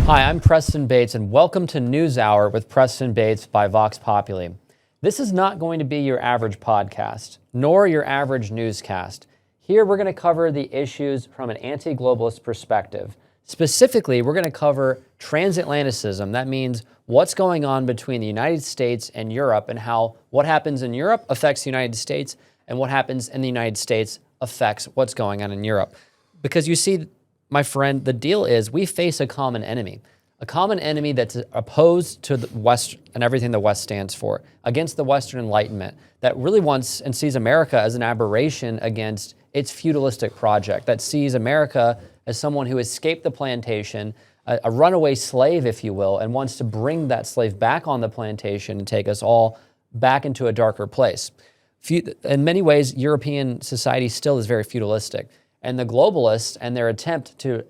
Hi, I'm Preston Bates, and welcome to NewsHour with Preston Bates by Vox Populi. This is not going to be your average podcast, nor your average newscast. Here, we're going to cover the issues from an anti-globalist perspective. Specifically, we're going to cover transatlanticism. That means what's going on between the United States and Europe, and how what happens in Europe affects the United States, and what happens in the United States affects what's going on in Europe. Because you see, my friend, the deal is we face a common enemy that's opposed to the West and everything the West stands for, against the Western Enlightenment, that really wants and sees America as an aberration against its feudalistic project, that sees America as someone who escaped the plantation, a runaway slave, if you will, and wants to bring that slave back on the plantation and take us all back into a darker place. In many ways, European society still is very feudalistic. And the globalists and their attempt to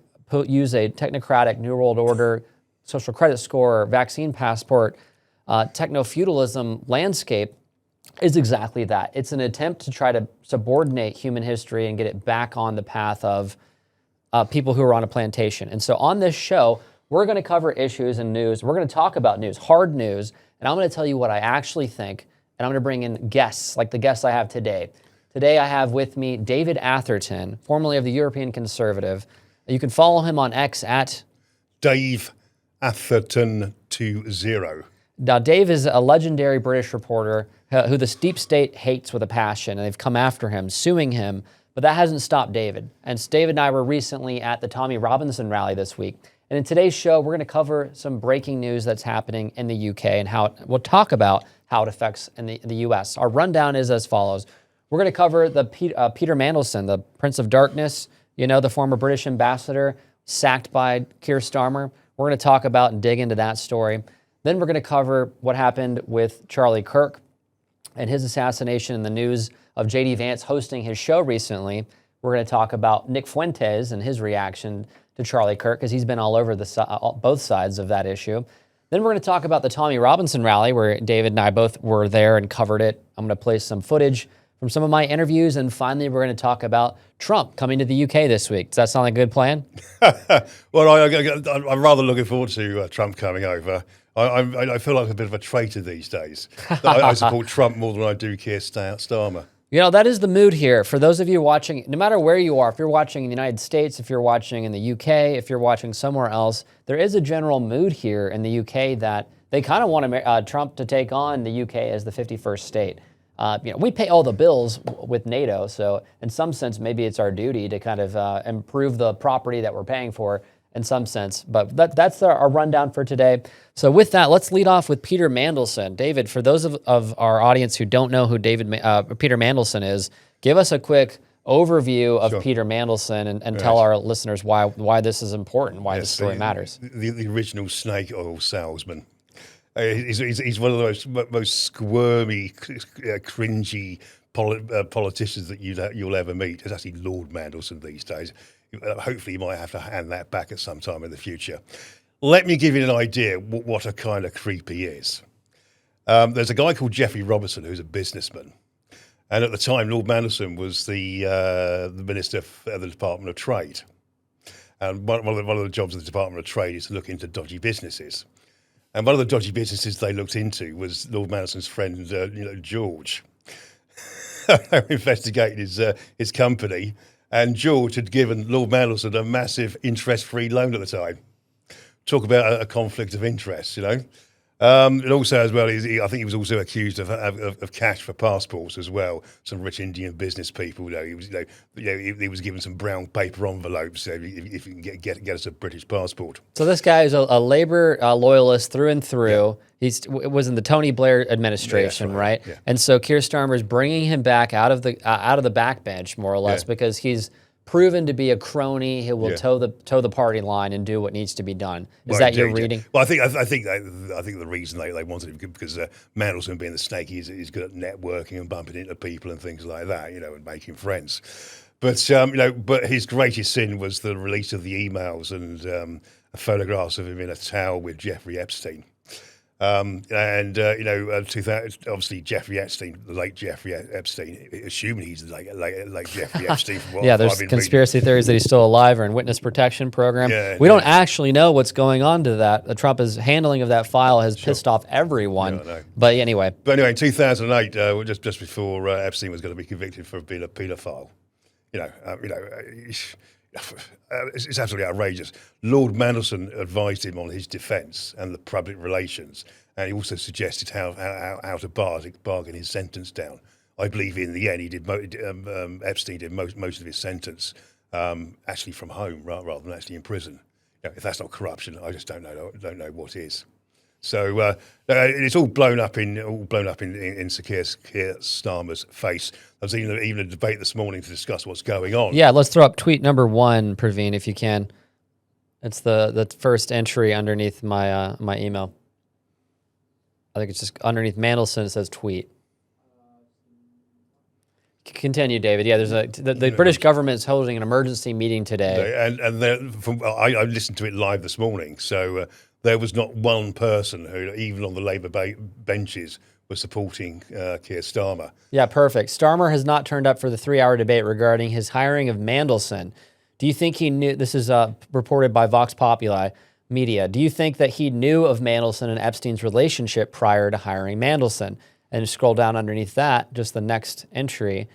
use a technocratic New World Order, social credit score, vaccine passport, techno-feudalism landscape is exactly that. It's an attempt to try to subordinate human history and get it back on the path of people who are on a plantation. And so on this show, we're going to cover issues and news. We're going to talk about news, hard news, and I'm going to tell you what I actually think, and I'm going to bring in guests, like the guests I have today. Today I have with me David Atherton, formerly of the European Conservative. You can follow him on X at Dave Atherton20. Now, Dave is a legendary British reporter who the deep state hates with a passion, and they've come after him, suing him, but that hasn't stopped David. And David and I were recently at the Tommy Robinson rally this week. And in today's show, we're going to cover some breaking news that's happening in the UK and we'll talk about how it affects in the US. Our rundown is as follows. We're going to cover the Peter Mandelson, the Prince of Darkness, the former British ambassador, sacked by Keir Starmer. We're going to talk about and dig into that story. Then we're going to cover what happened with Charlie Kirk and his assassination and the news of J.D. Vance hosting his show recently. We're going to talk about Nick Fuentes and his reaction to Charlie Kirk, because he's been all over both sides of that issue. Then we're going to talk about the Tommy Robinson rally, where David and I both were there and covered it. I'm going to play some footage from some of my interviews, and finally we're going to talk about Trump coming to the UK this week. Does that sound like a good plan? Well, I'm rather looking forward to Trump coming over. I feel like a bit of a traitor these days. I support Trump more than I do Kier Starmer. That is the mood here. For those of you watching, no matter where you are, if you're watching in the United States, if you're watching in the UK, if you're watching somewhere else, there is a general mood here in the UK that they kind of want Trump to take on the UK as the 51st state. We pay all the bills with NATO, so in some sense, maybe it's our duty to kind of improve the property that we're paying for in some sense. But that's our rundown for today. So with that, let's lead off with Peter Mandelson. David, for those of our audience who don't know who Peter Mandelson is, give us a quick overview of Peter Mandelson and tell our listeners why this is important, why this story matters. The original snake oil salesman. He's one of the most squirmy, cringy politicians that you'll ever meet. It's actually Lord Mandelson these days. Hopefully, you might have to hand that back at some time in the future. Let me give you an idea what a kind of creep he is. There's a guy called Geoffrey Robertson who's a businessman, and at the time, Lord Mandelson was the Minister for the Department of Trade. And one of the jobs of the Department of Trade is to look into dodgy businesses. And one of the dodgy businesses they looked into was Lord Mandelson's friend, George. They were investigating his company, and George had given Lord Mandelson a massive interest-free loan at the time. Talk about a conflict of interest, And also, as well, I think he was also accused of cash for passports as well. Some rich Indian business people, he was given some brown paper envelopes if you can get us a British passport. So this guy is a Labour loyalist through and through. Yeah. He was in the Tony Blair administration, right? Yeah. And so Keir Starmer is bringing him back out of the backbench, more or less, because he's proven to be a crony who will toe the party line and do what needs to be done. Is that your reading? Yeah. Well, I think the reason they wanted him because Mandelson, being the snake, he's good at networking and bumping into people and things like that, and making friends. But but his greatest sin was the release of the emails and photographs of him in a tower with Jeffrey Epstein. Obviously Jeffrey Epstein, the late Jeffrey Epstein, assuming he's like Jeffrey Epstein. From what there's conspiracy theories that he's still alive or in witness protection program. We don't actually know what's going on to that. Trump's handling of that file has pissed off everyone. But anyway. In 2008, just before Epstein was going to be convicted for being a paedophile, it's absolutely outrageous. Lord Mandelson advised him on his defence and the public relations, and he also suggested how to bargain his sentence down. I believe in the end he did. Epstein did most of his sentence actually from home rather than actually in prison. If that's not corruption, I just don't know what is. So it's all blown up in Sir Keir Starmer's face. There was even a debate this morning to discuss what's going on. Yeah, let's throw up tweet number 1, Praveen, if you can. It's the first entry underneath my my email. I think it's just underneath Mandelson. It says tweet. Continue, David. Yeah, there's the British government is holding an emergency meeting today, and I listened to it live this morning. So. There was not one person who, even on the Labour benches, was supporting Keir Starmer. Yeah, perfect. Starmer has not turned up for the 3-hour debate regarding his hiring of Mandelson. Do you think he knew, this is reported by Vox Populi Media, do you think that he knew of Mandelson and Epstein's relationship prior to hiring Mandelson? And scroll down underneath that, just the next entry,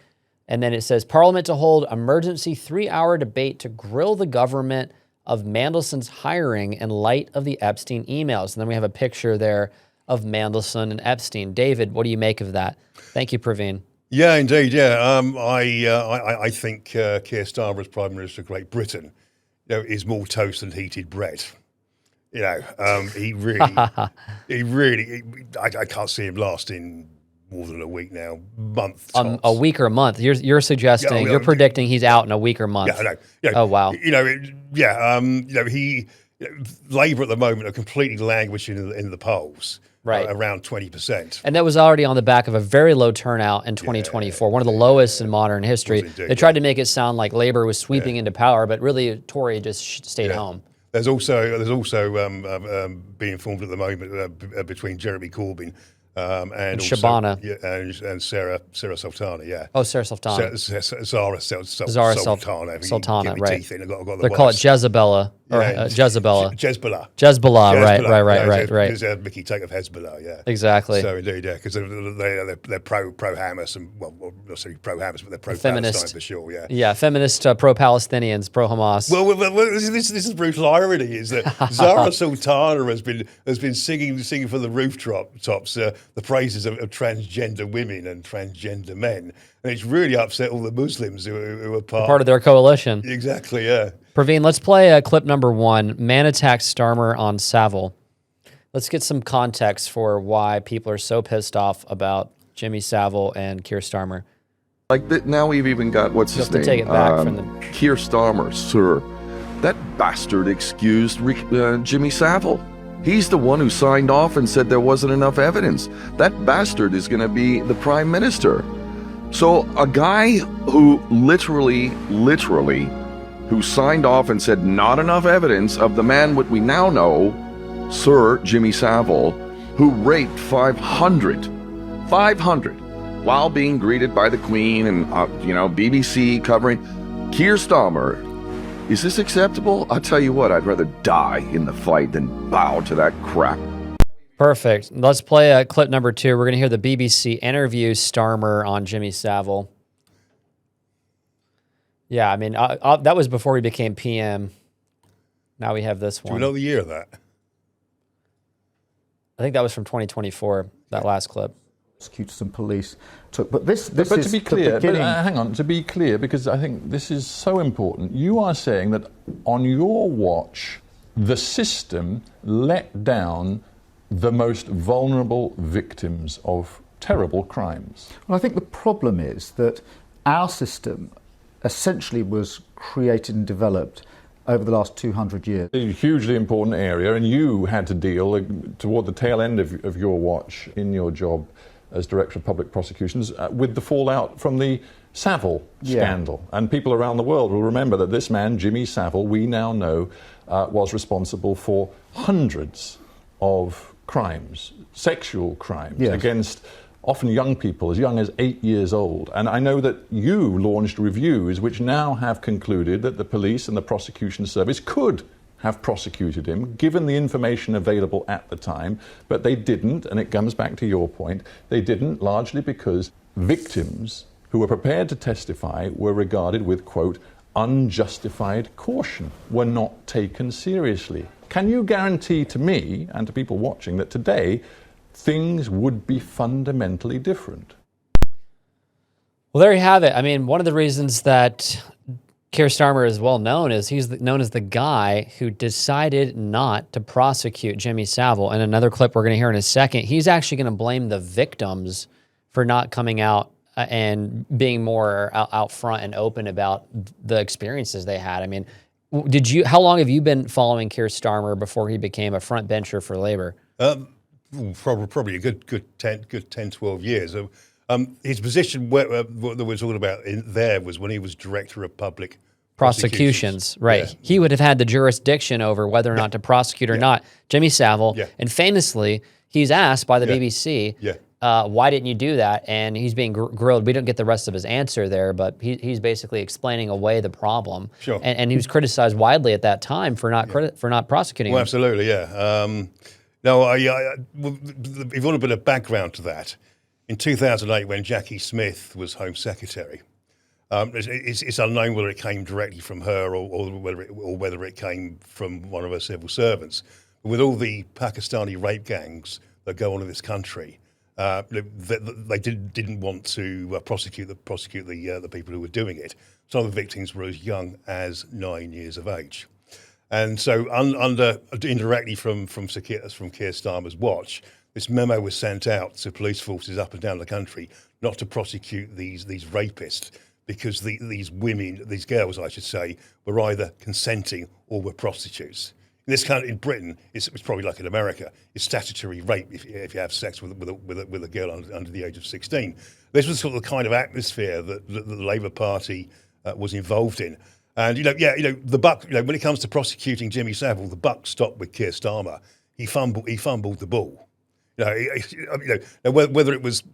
and then it says, Parliament to hold emergency 3-hour debate to grill the government of Mandelson's hiring in light of the Epstein emails. And then we have a picture there of Mandelson and Epstein. David, what do you make of that? Thank you, Praveen. Yeah, indeed. Yeah, I think Keir Starmer as Prime Minister of Great Britain, is more toast than heated bread. He really, I can't see him lasting more than a week now, month tops. A week or a month. You're suggesting, you're predicting he's out in a week or month. Yeah, I know. Oh, wow. Labour at the moment are completely languishing in the polls. Right. Around 20%. And that was already on the back of a very low turnout in 2024, one of the lowest in modern history. They tried to make it sound like Labour was sweeping into power, but really Tory just stayed home. There's also being formed at the moment between Jeremy Corbyn and Shabana and Sarah Sultana, Oh, Sarah Sultana. Zara Sultana. Sultana, right. Teeth in. I've got They call it Jezebella. Jezebella. Hezbollah, right. There's Mickey take of Hezbollah, yeah. Exactly. So indeed, yeah, because they're pro-Hamas and, well, not necessarily pro-Hamas, but they're pro-Palestine for sure, yeah. Yeah, feminist pro-Palestinians, pro-Hamas. Well, this is brutal irony, is that Zara Sultana has been singing from the rooftops the praises of transgender women and transgender men, and it's really upset all the Muslims who are part of their coalition. Exactly, yeah. Praveen, let's play clip number 1. Man attacks Starmer on Savile. Let's get some context for why people are so pissed off about Jimmy Savile and Keir Starmer. Now we've even got, what's his name? Take it back from Keir Starmer, sir. That bastard excused Jimmy Savile. He's the one who signed off and said there wasn't enough evidence. That bastard is going to be the prime minister. So a guy who literally, who signed off and said not enough evidence of the man what we now know, Sir Jimmy Savile, who raped 500, while being greeted by the Queen and, BBC covering. Keir Starmer, is this acceptable? I'll tell you what, I'd rather die in the fight than bow to that crap. Perfect. Let's play clip number 2. We're going to hear the BBC interview Starmer on Jimmy Savile. Yeah, I mean, that was before he became PM. Now we have this one. Do we know the year of that? I think that was from 2024, that last clip. Prosecutors and police took, but this but is to be clear, the hang on, to be clear, because I think this is so important. You are saying that on your watch, the system let down the most vulnerable victims of terrible crimes. Well, I think the problem is that our system essentially was created and developed over the last 200 years. A hugely important area, and you had to deal toward the tail end of your watch in your job as Director of Public Prosecutions with the fallout from the Savile scandal. And people around the world will remember that this man, Jimmy Savile, we now know was responsible for hundreds of crimes, sexual crimes Yes. against often young people as young as 8 years old. And I know that you launched reviews which now have concluded that the police and the prosecution service could have prosecuted him, given the information available at the time, but they didn't, and it comes back to your point, they didn't largely because victims who were prepared to testify were regarded with, quote, unjustified caution, were not taken seriously. Can you guarantee to me and to people watching that today things would be fundamentally different? Well, there you have it. I mean, one of the reasons that Keir Starmer is well known is he's known as the guy who decided not to prosecute Jimmy Savile. And another clip we're going to hear in a second, he's actually going to blame the victims for not coming out and being more out front and open about the experiences they had. I mean, how long have you been following Keir Starmer before he became a front bencher for Labour? Probably a good 10, 12 years. His position that we're talking about there was when he was Director of Public Prosecutions, right. Yeah. He would have had the jurisdiction over whether or not to prosecute or not Jimmy Savile. Yeah. And famously, he's asked by the BBC, why didn't you do that? And he's being grilled. We don't get the rest of his answer there, but he's basically explaining away the problem. Sure. And he was criticized widely at that time for not prosecuting Well, him. absolutely, yeah. Now, if you want a bit of background to that, in 2008, when Jackie Smith was Home Secretary, it's unknown whether it came directly from her or whether it came from one of her civil servants. But with all the Pakistani rape gangs that go on in this country, they didn't want to prosecute the people who were doing it. Some of the victims were as young as 9 years of age. And so, indirectly from Keir Starmer's watch, this memo was sent out to police forces up and down the country not to prosecute these rapists because these women, these girls, I should say, were either consenting or were prostitutes. In this country, in Britain, it's probably like in America. It's statutory rape if you have sex with a girl under the age of 16. This was sort of the kind of atmosphere that the Labour Party was involved in. And the buck. When it comes to prosecuting Jimmy Savile, the buck stopped with Keir Starmer. He fumbled the ball. Whether it was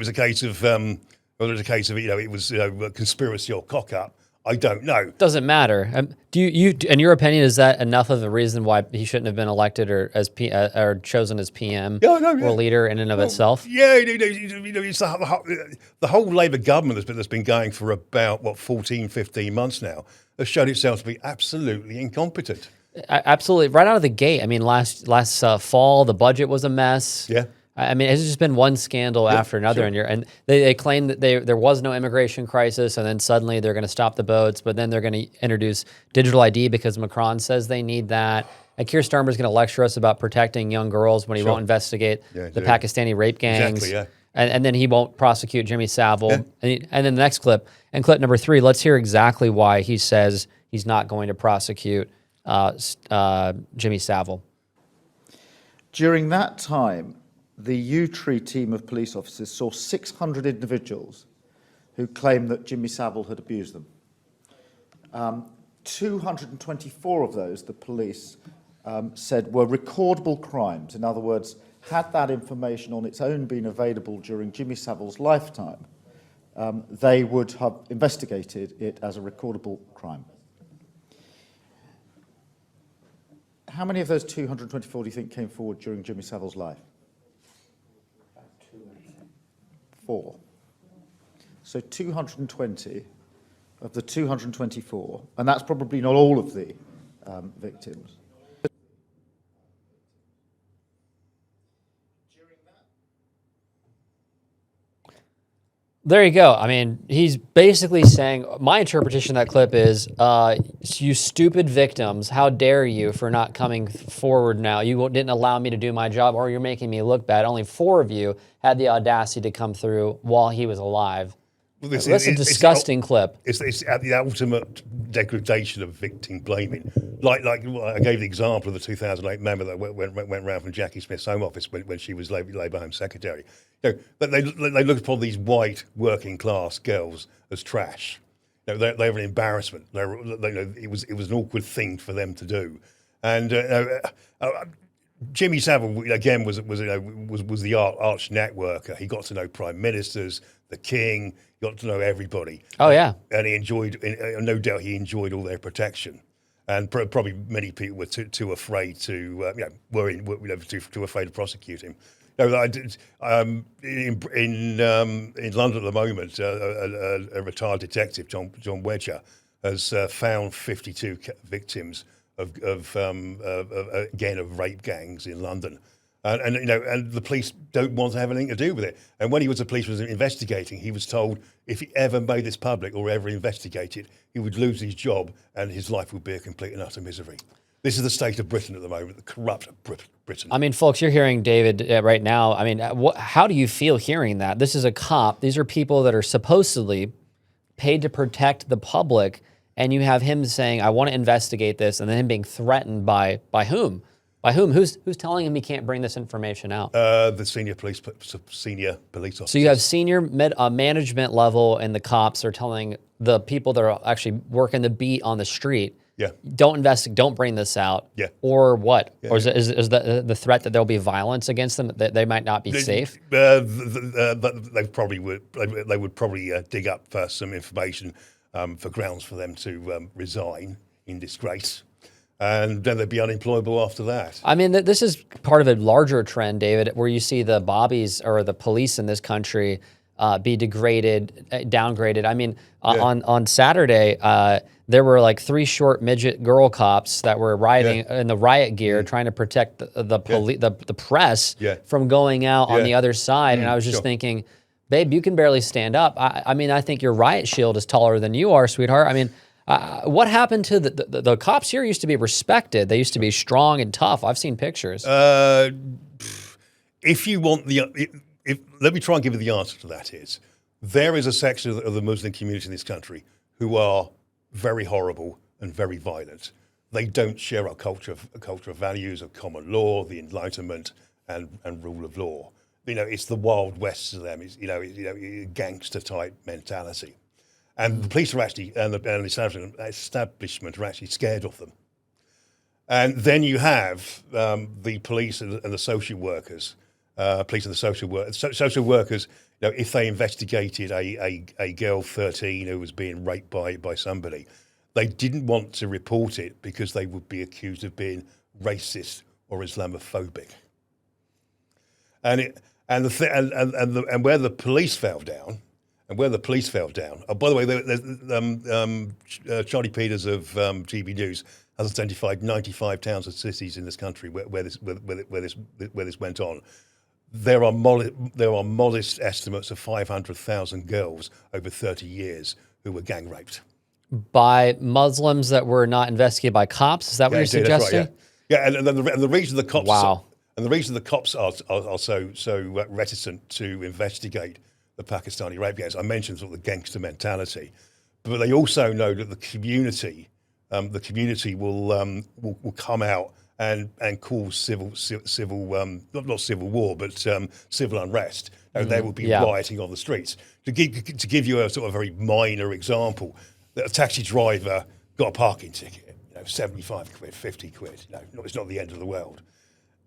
a case of it was a conspiracy or cock up, I don't know. Doesn't matter. Do you, in your opinion, is that enough of a reason why he shouldn't have been elected or chosen as PM or leader in and of itself? Yeah, it's the whole Labour government that's been going for about 14, 15 months now has shown itself to be absolutely incompetent. Absolutely, right out of the gate. I mean, last fall the budget was a mess. Yeah. I mean, it's just been one scandal after another, sure. and they claim that there was no immigration crisis, and then suddenly they're going to stop the boats, but then they're going to introduce digital ID because Macron says they need that. And Keir Starmer's going to lecture us about protecting young girls when he won't investigate the Pakistani rape gangs. Exactly, yeah. And then he won't prosecute Jimmy Savile. Yeah. And then the next clip, and clip number 3, let's hear exactly why he says he's not going to prosecute Jimmy Savile. During that time, the U-Tree team of police officers saw 600 individuals who claimed that Jimmy Savile had abused them. 224 of those, the police said, were recordable crimes. In other words, had that information on its own been available during Jimmy Savile's lifetime, they would have investigated it as a recordable crime. How many of those 224 do you think came forward during Jimmy Savile's life? 4. So 220 of the 224, and that's probably not all of the victims. There you go. I mean, he's basically saying, my interpretation of that clip is, you stupid victims, how dare you for not coming forward now? You didn't allow me to do my job, or you're making me look bad. Only 4 of you had the audacity to come through while he was alive. Well, that's a disgusting clip. It's at the ultimate degradation of victim blaming. Like I gave the example of the 2008 memo that went around from Jackie Smith's Home Office when she was Labour Home Secretary. But they looked upon these white working class girls as trash. They were an embarrassment. It was an awkward thing for them to do. And Jimmy Savile again was the arch networker. He got to know prime ministers, the king, got to know everybody. Oh yeah, and he enjoyed. No doubt, he enjoyed all their protection. And probably many people were too afraid to, too afraid to prosecute him. No, I did, in London at the moment, a retired detective, John Wedger, has found 52 victims of rape gangs in London, and the police don't want to have anything to do with it. And when he was a policeman investigating, he was told if he ever made this public or ever investigated, he would lose his job and his life would be a complete and utter misery. This is the state of Britain at the moment, the corrupt Britain. I mean, folks, you're hearing David right now. I mean, how do you feel hearing that? This is a cop. These are people that are supposedly paid to protect the public, and you have him saying, "I want to investigate this," and then him being threatened by whom? By whom? Who's telling him he can't bring this information out? The senior police officers. So you have senior management level, and the cops are telling the people that are actually working the beat on the street, don't investigate, don't bring this out. Yeah. Or what? Yeah. Or is the threat that there'll be violence against them, that they might not be safe? They would probably dig up some information for grounds for them to resign in disgrace. And then they'd be unemployable after that. I mean, this is part of a larger trend, David, where you see the bobbies or the police in this country be degraded, downgraded. I mean, on Saturday, there were like 3 short midget girl cops that were riding in the riot gear, trying to protect the press from going out on the other side. And I was just thinking, babe, you can barely stand up. I mean, I think your riot shield is taller than you are, sweetheart. I mean, what happened to the cops here? Used to be respected. They used to be strong and tough. I've seen pictures. If you want let me try and give you the answer to that. There is a section of the Muslim community in this country who are very horrible and very violent. They don't share our culture of values of common law, the Enlightenment, and rule of law. It's the Wild West to them. It's gangster type mentality. And the police are actually, and the establishment are actually scared of them. And then you have the police and the social workers. Social workers, if they investigated a girl 13 who was being raped by somebody, they didn't want to report it because they would be accused of being racist or Islamophobic. And where the police fell down. By the way, Charlie Peters of GB News has identified 95 towns and cities in this country where this went on. There are modest estimates of 500,000 girls over 30 years who were gang raped by Muslims that were not investigated by cops. Is that what you're suggesting? Right, yeah. And the reason the cops are so reticent to investigate the Pakistani rape gangs, I mentioned sort of the gangster mentality, but they also know that the community will come out and cause civil not civil war, but civil unrest. And there will be rioting on the streets. To give you a sort of very minor example, that a taxi driver got a parking ticket, 75 quid, 50 quid. It's not the end of the world.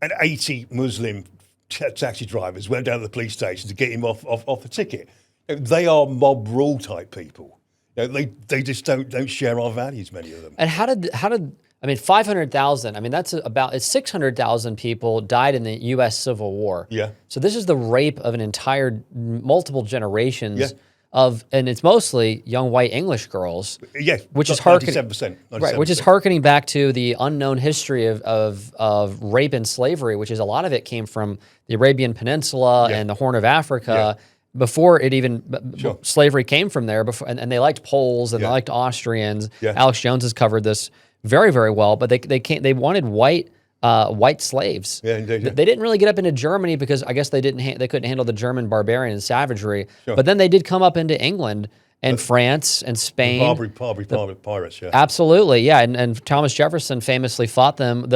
And 80 Muslim taxi drivers went down to the police station to get him off the ticket. They are mob rule type people. They just don't share our values, many of them. And how did 500,000? I mean, it's 600,000 people died in the U.S. Civil War. Yeah. So this is the rape of an entire multiple generations and it's mostly young white English girls. Yeah, which is 97%. Right, which is hearkening back to the unknown history of rape and slavery, which is a lot of it came from the Arabian Peninsula and the Horn of Africa. Before it even slavery came from there. And they liked Poles and they liked Austrians. Yeah. Alex Jones has covered this very, very well. But they wanted white slaves. Yeah, indeed, yeah. They didn't really get up into Germany because I guess they couldn't handle the German barbarian and savagery. Sure. But then they did come up into England and France and Spain. The pirates, yeah. Absolutely, yeah. And Thomas Jefferson famously fought them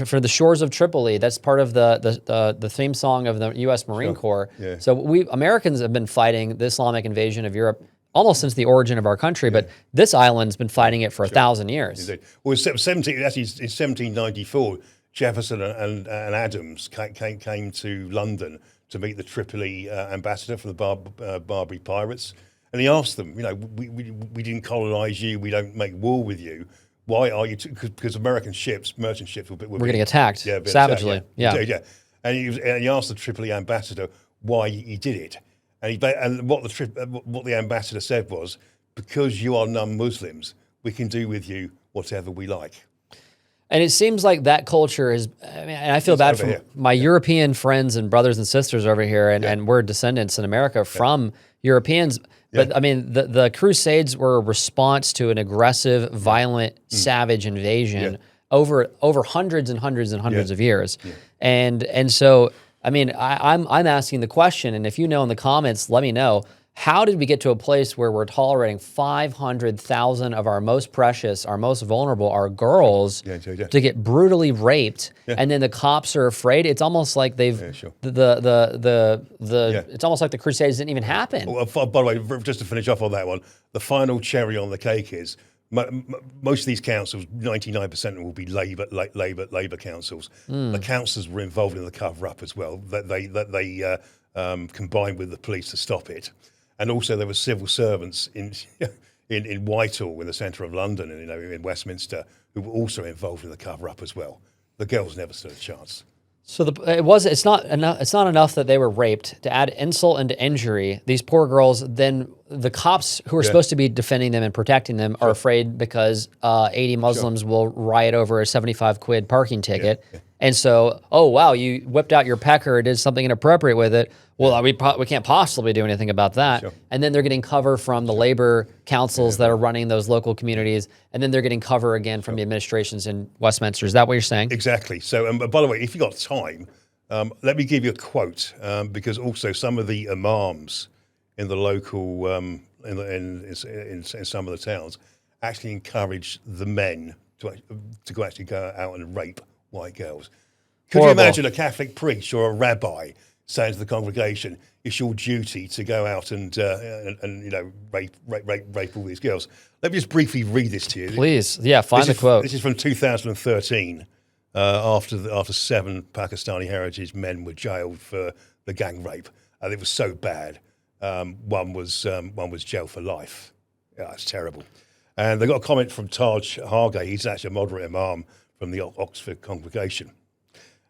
for the shores of Tripoli. That's part of the theme song of the U.S. Marine Corps. Yeah. So we Americans have been fighting the Islamic invasion of Europe almost since the origin of our country, but this island's been fighting it for 1,000 years. Indeed. Well, in 1794, Jefferson and Adams came to London to meet the Tripoli ambassador from the Barbary pirates, and he asked them, we didn't colonize you, we don't make war with you. Why are you? Because American ships, merchant ships, were getting attacked savagely. Yeah. And he asked the Tripoli ambassador why he did it, and what the ambassador said was, because you are non-Muslims, we can do with you whatever we like. And it seems like that culture is, and I feel bad for my European friends and brothers and sisters over here, and we're descendants in America from Europeans. But I mean, the Crusades were a response to an aggressive, violent, savage invasion over hundreds and hundreds and hundreds of years. And so, I mean, I'm asking the question, and if you know in the comments, let me know. How did we get to a place where we're tolerating 500,000 of our most precious, our most vulnerable, our girls, to get brutally raped, and then the cops are afraid? It's almost like they've it's almost like the Crusades didn't even happen. Well, by the way, just to finish off on that one, the final cherry on the cake is most of these councils, 99% will be Labour councils. The councillors were involved in the cover-up as well. They combined with the police to stop it. And also there were civil servants in Whitehall, in the centre of London, and in Westminster, who were also involved in the cover-up as well. The girls never stood a chance. So it's not enough that they were raped. To add insult into injury, these poor girls, then the cops who are supposed to be defending them and protecting them are afraid because 80 Muslims will riot over a 75 quid parking ticket. And so, oh wow, you whipped out your pecker or did something inappropriate with it. Well, we can't possibly do anything about that. And then they're getting cover from the labor councils that are running those local communities, and then they're getting cover again from the administrations in Westminster. Is that what you're saying? Exactly. So, by the way, if you've got time, let me give you a quote, because also some of the imams in the local, in some of the towns, actually encourage the men to actually go out and rape white girls. Could you imagine a Catholic priest or a rabbi saying to the congregation, "It's your duty to go out and rape all these girls"? Let me just briefly read this to you. Please, find the quote. This is from 2013. After 7 Pakistani heritage men were jailed for the gang rape, and it was so bad. One was jailed for life. Yeah, it's terrible. And they got a comment from Taj Hargay. He's actually a moderate imam from the Oxford congregation.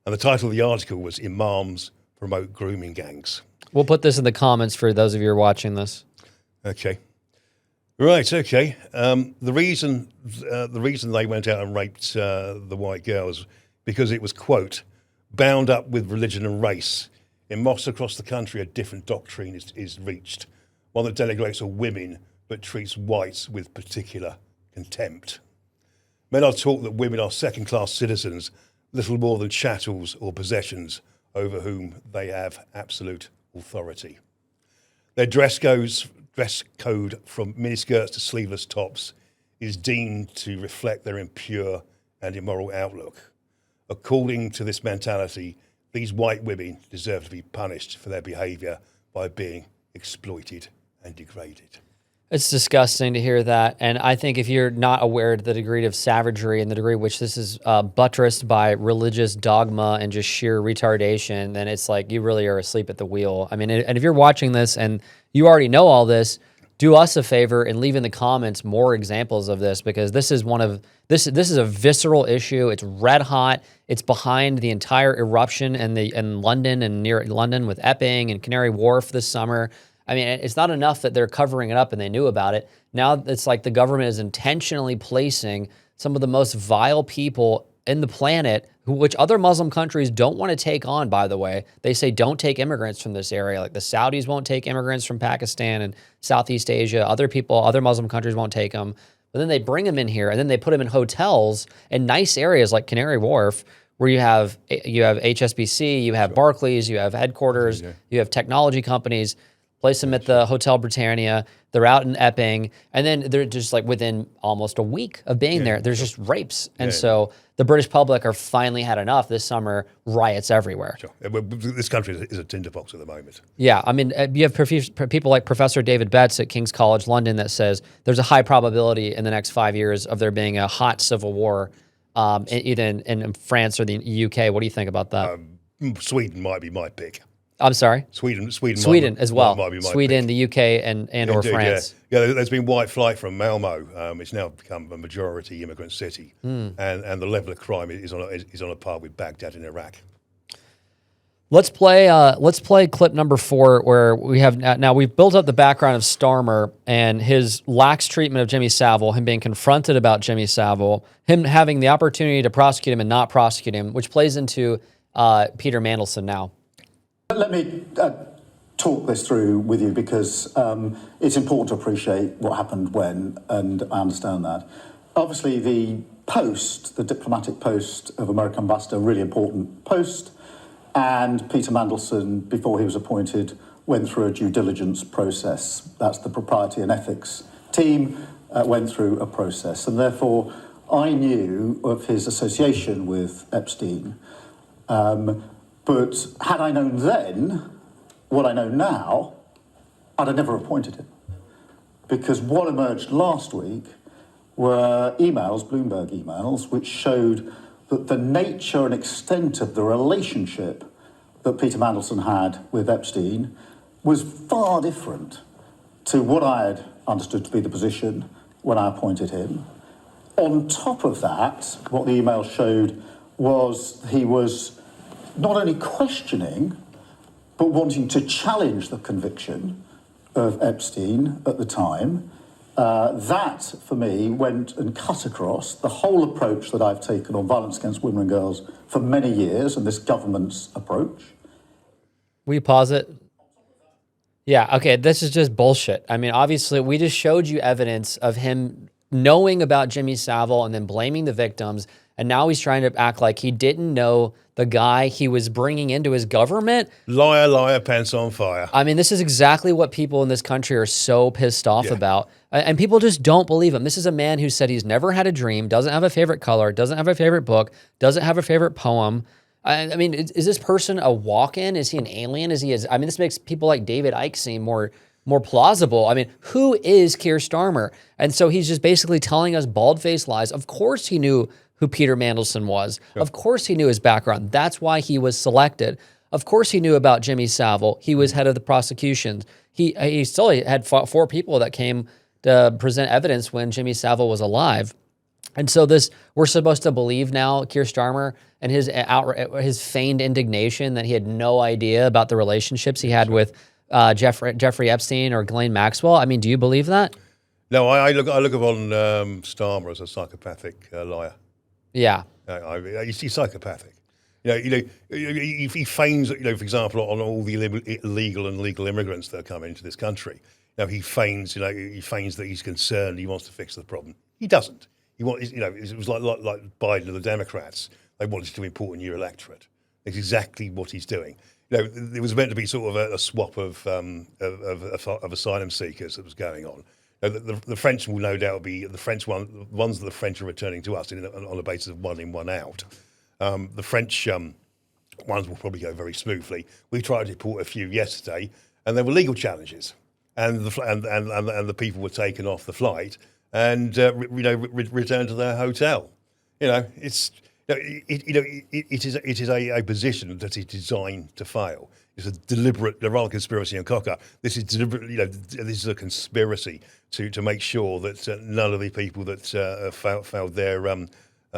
And the title of the article was "Imams Promote Grooming Gangs." We'll put this in the comments for those of you who are watching this. Okay. Right, okay. The reason they went out and raped the white girls, because it was, quote, bound up with religion and race. In mosques across the country, a different doctrine is reached, one that denigrates all women but treats whites with particular contempt. Men are taught that women are second-class citizens, little more than chattels or possessions over whom they have absolute authority. Their dress code from miniskirts to sleeveless tops is deemed to reflect their impure and immoral outlook. According to this mentality, these white women deserve to be punished for their behaviour by being exploited and degraded. It's disgusting to hear that, and I think if you're not aware of the degree of savagery and the degree which this is buttressed by religious dogma and just sheer retardation, then it's like you really are asleep at the wheel. I mean, and if you're watching this and you already know all this, do us a favor and leave in the comments more examples of this, because this is this is a visceral issue. It's red hot. It's behind the entire eruption in London and near London with Epping and Canary Wharf this summer. I mean, it's not enough that they're covering it up and they knew about it. Now it's like the government is intentionally placing some of the most vile people in the planet, which other Muslim countries don't want to take on, by the way. They say don't take immigrants from this area. Like the Saudis won't take immigrants from Pakistan and Southeast Asia. Other Muslim countries won't take them. But then they bring them in here, and then they put them in hotels in nice areas like Canary Wharf, where you have HSBC, you have Barclays, you have headquarters, you have technology companies. Place them at the Hotel Britannia. They're out in Epping, and then they're just like within almost a week of being there, there's just rapes. And so the British public are finally had enough this summer, riots everywhere. Sure. This country is a tinderbox at the moment. Yeah, I mean, you have people like Professor David Betts at King's College London that says there's a high probability in the next 5 years of there being a hot civil war either in France or the UK. What do you think about that? Sweden might be my pick. I'm sorry? Sweden As well. Might be my Sweden, pick. the UK, and or Indeed, France. Yeah, there's been white flight from Malmo. It's now become a majority immigrant city, and the level of crime is on a par with Baghdad in Iraq. Let's play clip number 4, where we have now we've built up the background of Starmer and his lax treatment of Jimmy Savile, him being confronted about Jimmy Savile, him having the opportunity to prosecute him and not prosecute him, which plays into Peter Mandelson now. Let me talk this through with you, because it's important to appreciate what happened when, and I understand that. Obviously, the diplomatic post of American ambassador, really important post, and Peter Mandelson, before he was appointed, went through a due diligence process. That's the propriety and ethics team, went through a process. And therefore, I knew of his association with Epstein. But had I known then what I know now, I'd have never appointed him. Because what emerged last week were emails, Bloomberg emails, which showed that the nature and extent of the relationship that Peter Mandelson had with Epstein was far different to what I had understood to be the position when I appointed him. On top of that, what the email showed was he was not only questioning, but wanting to challenge the conviction of Epstein at the time. That, for me, went and cut across the whole approach that I've taken on violence against women and girls for many years, and this government's approach. Will you pause it? Yeah, okay, this is just bullshit. I mean, obviously, we just showed you evidence of him knowing about Jimmy Savile and then blaming the victims, and now he's trying to act like he didn't know the guy he was bringing into his government. Liar, liar, pants on fire. I mean, this is exactly what people in this country are so pissed off about. And people just don't believe him. This is a man who said he's never had a dream, doesn't have a favorite color, doesn't have a favorite book, doesn't have a favorite poem. I mean, is this person a walk-in? Is he an alien? I mean, this makes people like David Icke seem more plausible. I mean, who is Kier Starmer? And so he's just basically telling us bald-faced lies. Of course he knew who Peter Mandelson was. Sure. Of course he knew his background. That's why he was selected. Of course he knew about Jimmy Savile. He was head of the prosecutions. He still had 4 people that came to present evidence when Jimmy Savile was alive. And so we're supposed to believe now Kier Starmer and his feigned indignation that he had no idea about the relationships he had with Jeffrey Epstein or Ghislaine Maxwell. I mean, do you believe that? No, I look upon Starmer as a psychopathic liar. Yeah, he's psychopathic. He feigns, for example, on all the illegal and legal immigrants that are coming into this country. He feigns that he's concerned. He wants to fix the problem. He doesn't. It was like Biden and the Democrats. They wanted to import a new electorate. It's exactly what he's doing. There was meant to be sort of a swap of asylum seekers that was going on. The French will no doubt be the ones that the French are returning to us on the basis of 1 in, 1 out. The French ones will probably go very smoothly. We tried to deport a few yesterday, and there were legal challenges, and the people were taken off the flight and returned to their hotel. It is a position that is designed to fail. It's a deliberate, rather conspiracy and cocker. This is deliberately, this is a conspiracy to make sure that none of the people that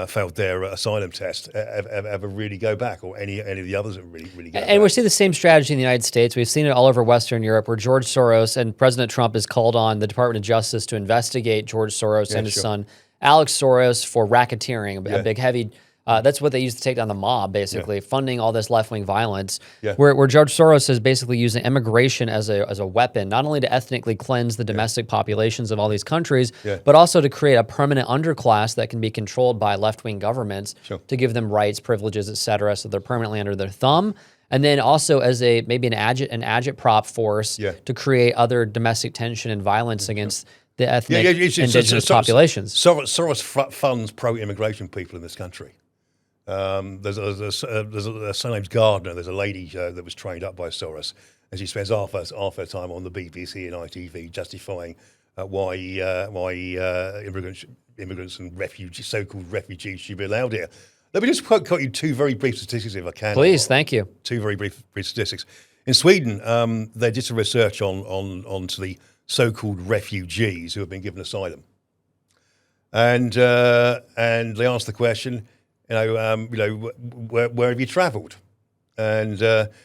failed their asylum test ever really go back, or any of the others that really go back. And we see the same strategy in the United States. We've seen it all over Western Europe, where George Soros and President Trump has called on the Department of Justice to investigate George Soros and his son Alex Soros for racketeering, a big heavy. That's what they used to take down the mob, basically, funding all this left-wing violence, where George Soros is basically using immigration as a weapon, not only to ethnically cleanse the domestic populations of all these countries, but also to create a permanent underclass that can be controlled by left-wing governments to give them rights, privileges, et cetera, so they're permanently under their thumb. And then also as maybe an agitprop force to create other domestic tension and violence against the ethnic indigenous populations. Soros funds pro-immigration people in this country. There's her name's Gardner. There's a lady that was trained up by Soros, and she spends half her time on the BBC and ITV justifying why immigrants and refugees, so-called refugees, should be allowed here. Let me just quote you two very brief statistics, if I can. Please, thank you. Two very brief statistics. In Sweden, they did some research onto the so-called refugees who have been given asylum, and they asked the question, where have you travelled? And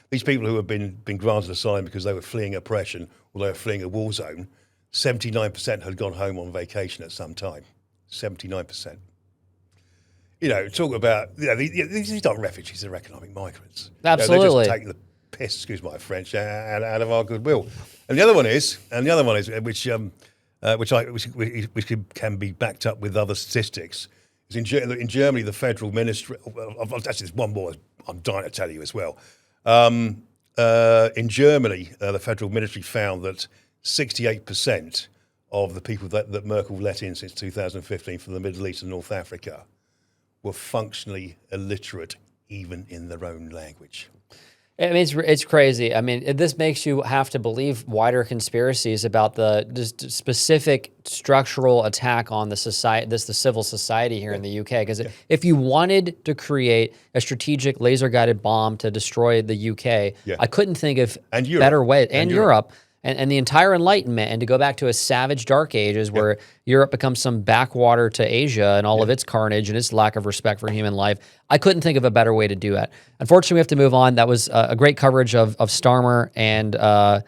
these people who have been granted asylum because they were fleeing oppression or they were fleeing a war zone, 79% had gone home on vacation at some time. 79%. Talk about, these aren't refugees, they're economic migrants. Absolutely. They're just taking the piss, excuse my French, out of our goodwill. And the other one is, which can be backed up with other statistics, is in Germany, the federal ministry, actually there's one more I'm dying to tell you as well. In Germany, the federal ministry found that 68% of the people that Merkel let in since 2015 from the Middle East and North Africa were functionally illiterate, even in their own language. I mean, it's crazy. I mean, this makes you have to believe wider conspiracies about the just specific structural attack on the society, the civil society here in the UK. Because if you wanted to create a strategic laser-guided bomb to destroy the UK, I couldn't think of better way. And Europe. And the entire Enlightenment, and to go back to a savage dark ages where Europe becomes some backwater to Asia and all of its carnage and its lack of respect for human life, I couldn't think of a better way to do it. Unfortunately, we have to move on. That was a great coverage of Starmer and of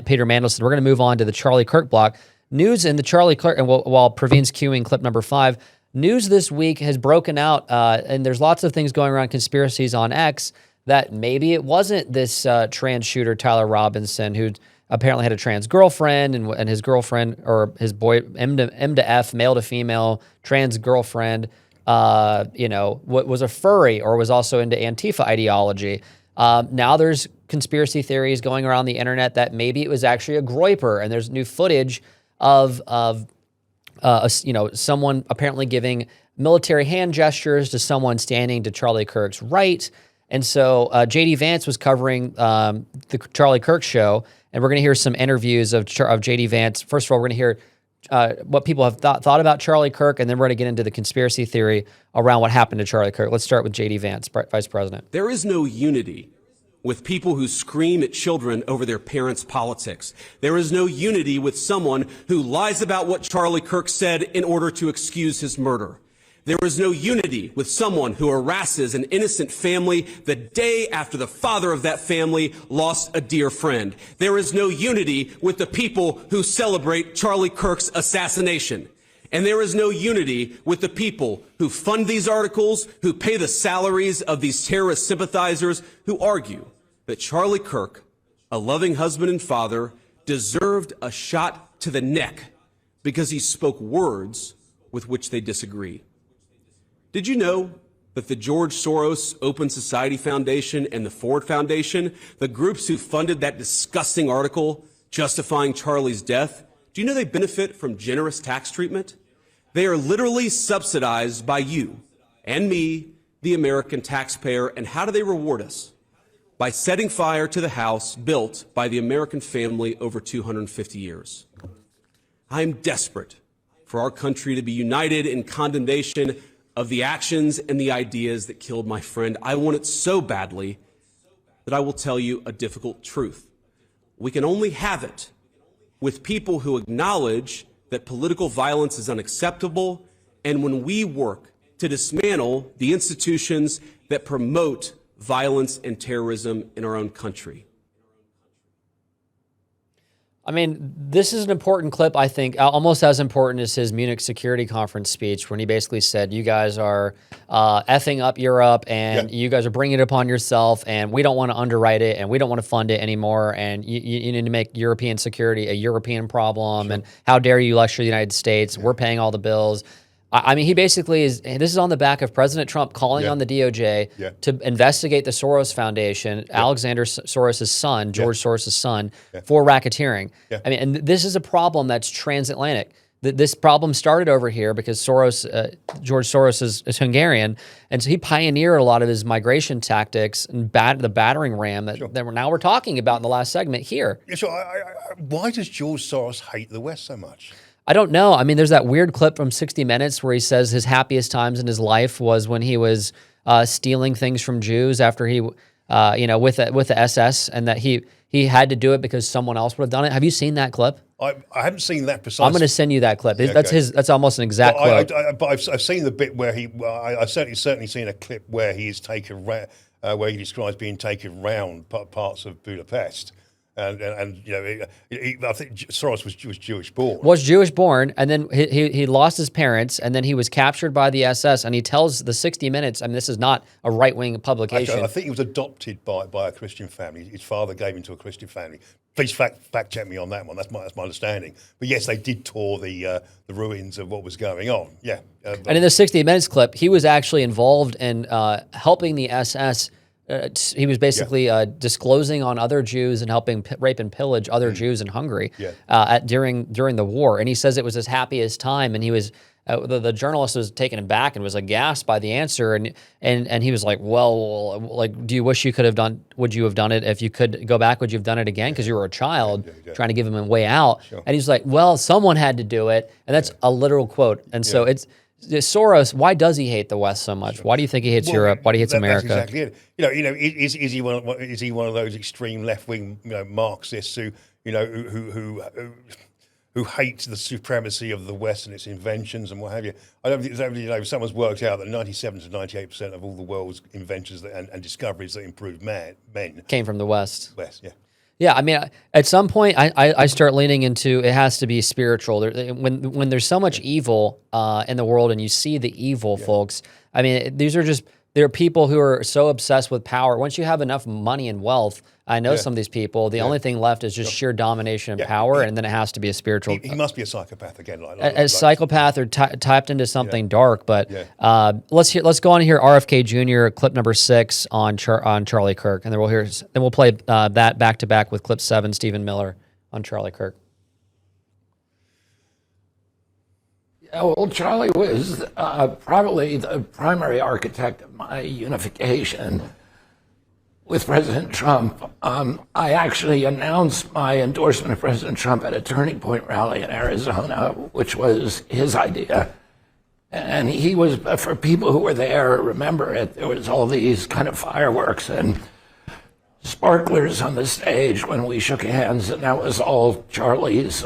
Peter Mandelson. We're going to move on to the Charlie Kirk block. News in the Charlie Kirk, and while Praveen's queuing clip number 5, news this week has broken out, and there's lots of things going around, conspiracies on X, that maybe it wasn't this trans shooter, Tyler Robinson, who apparently had a trans girlfriend, and his girlfriend, or his boy, M to F, male to female, trans girlfriend, was a furry or was also into Antifa ideology. Now there's conspiracy theories going around the internet that maybe it was actually a groiper, and there's new footage of someone apparently giving military hand gestures to someone standing to Charlie Kirk's right. And so J.D. Vance was covering the Charlie Kirk show, and we're going to hear some interviews of J.D. Vance. First of all, we're going to hear what people have thought about Charlie Kirk, and then we're going to get into the conspiracy theory around what happened to Charlie Kirk. Let's start with J.D. Vance, Vice President. There is no unity with people who scream at children over their parents' politics. There is no unity with someone who lies about what Charlie Kirk said in order to excuse his murder. There is no unity with someone who harasses an innocent family the day after the father of that family lost a dear friend. There is no unity with the people who celebrate Charlie Kirk's assassination. And there is no unity with the people who fund these articles, who pay the salaries of these terrorist sympathizers, who argue that Charlie Kirk, a loving husband and father, deserved a shot to the neck because he spoke words with which they disagree. Did you know that the George Soros Open Society Foundation and the Ford Foundation, the groups who funded that disgusting article justifying Charlie's death, do you know they benefit from generous tax treatment? They are literally subsidized by you and me, the American taxpayer. And how do they reward us? By setting fire to the house built by the American family over 250 years. I am desperate for our country to be united in condemnation of the actions and the ideas that killed my friend. I want it so badly that I will tell you a difficult truth. We can only have it with people who acknowledge that political violence is unacceptable, and when we work to dismantle the institutions that promote violence and terrorism in our own country. I mean, this is an important clip, I think, almost as important as his Munich Security Conference speech, when he basically said, you guys are effing up Europe, and you guys are bringing it upon yourself, and we don't want to underwrite it, and we don't want to fund it anymore, and you need to make European security a European problem, and how dare you lecture the United States, we're paying all the bills. I mean, he basically is, this is on the back of President Trump calling on the DOJ to investigate the Soros Foundation, Alexander Soros' son, George Soros' son, for racketeering. I mean, and this is a problem that's transatlantic. This problem started over here because George Soros is Hungarian, and so he pioneered a lot of his migration tactics and the battering ram that we're talking about in the last segment here. Yeah, so why does George Soros hate the West so much? I don't know. I mean, there's that weird clip from 60 Minutes where he says his happiest times in his life was when he was stealing things from Jews after he, with the SS, and that he had to do it because someone else would have done it. Have you seen that clip? I haven't seen that precisely. I'm going to send you that clip. Yeah, That's almost an exact quote. But I've seen the bit where I've certainly seen a clip where he is taken, where he describes being taken round parts of Budapest. And I think Soros was Jewish born. Was Jewish born, and then he lost his parents, and then he was captured by the SS, and he tells the 60 Minutes, I mean, this is not a right-wing publication. Actually, I think he was adopted by a Christian family. His father gave him to a Christian family. Please fact check me on that one. That's my understanding. But yes, they did tour the ruins of what was going on. Yeah. And in the 60 Minutes clip, he was actually involved in helping the SS. He was basically disclosing on other Jews and helping rape and pillage other Jews in Hungary during the war. And he says it was his happiest time. And he was the journalist was taken aback and was aghast by the answer. And he was like, well, like, do you wish you could have done? Would you have done it if you could go back? Would you have done it again? Because you were a child trying to give him a way out. Sure. And he's like, well, someone had to do it. And that's a literal quote. And so it's. Soros, why does he hate the West so much? Why do you think he hates Europe? Why do he hates America? That's exactly it. Is he one of those extreme left wing Marxists who hate the supremacy of the West and its inventions and what have you? I don't think someone's worked out that 97 to 98% of all the world's inventions and discoveries that improved men came from the West. Yeah. Yeah, I mean, at some point, I start leaning into it has to be spiritual. When there's so much evil in the world, and you see the evil, folks. I mean, there are people who are so obsessed with power. Once you have enough money and wealth, I know some of these people. The only thing left is just sheer domination and power, and then it has to be a spiritual. He must be a psychopath again, a psychopath or tapped into something dark. But let's go on here. RFK Jr. clip number 6 on Charlie Kirk, and then we'll play that back to back with clip 7, Stephen Miller on Charlie Kirk. Yeah, well, Charlie was probably the primary architect of my unification with President Trump. I actually announced my endorsement of President Trump at a Turning Point rally in Arizona, which was his idea. And he was, for people who were there, remember it, there was all these kind of fireworks and sparklers on the stage when we shook hands, and that was all Charlie's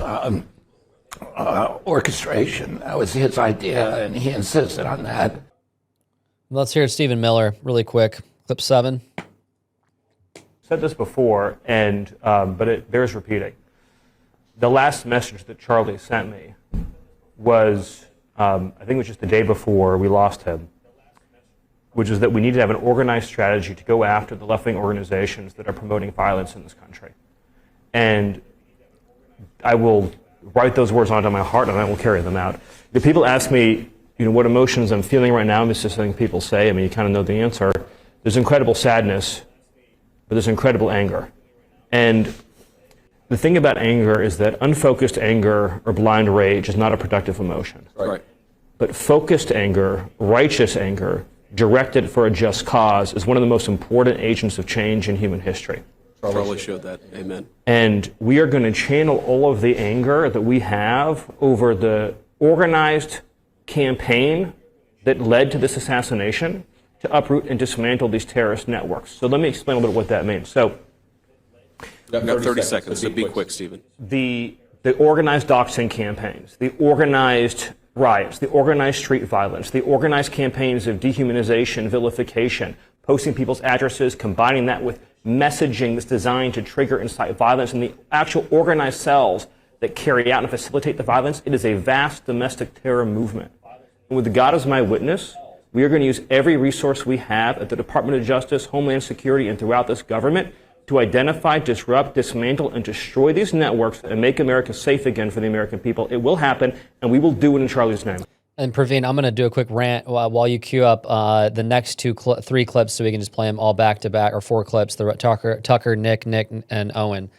orchestration. That was his idea, and he insisted on that. Let's hear Stephen Miller really quick. Clip 7. Said this before, but it bears repeating. The last message that Charlie sent me was, I think it was just the day before we lost him, which is that we need to have an organized strategy to go after the left-wing organizations that are promoting violence in this country. And I will write those words onto my heart, and I will carry them out. If people ask me, what emotions I'm feeling right now, it's just something people say. I mean, you kind of know the answer. There's incredible sadness, but there's incredible anger. And the thing about anger is that unfocused anger or blind rage is not a productive emotion. Right. But focused anger, righteous anger, directed for a just cause is one of the most important agents of change in human history. Charlie showed that. Amen. And we are going to channel all of the anger that we have over the organized campaign that led to this assassination to uproot and dismantle these terrorist networks. So let me explain a little bit what that means. So, you got 30 seconds, so be quick, Stephen. The organized doxing campaigns, the organized riots, the organized street violence, the organized campaigns of dehumanization, vilification, posting people's addresses, combining that with messaging that's designed to trigger and incite violence, and the actual organized cells that carry out and facilitate the violence, it is a vast domestic terror movement. And with God as my witness, we are going to use every resource we have at the Department of Justice, Homeland Security, and throughout this government to identify, disrupt, dismantle, and destroy these networks and make America safe again for the American people. It will happen, and we will do it in Charlie's name. And Praveen, I'm going to do a quick rant while you queue up the next 3 clips so we can just play them all back to back, or 4 clips, the Tucker, Nick, and Owen.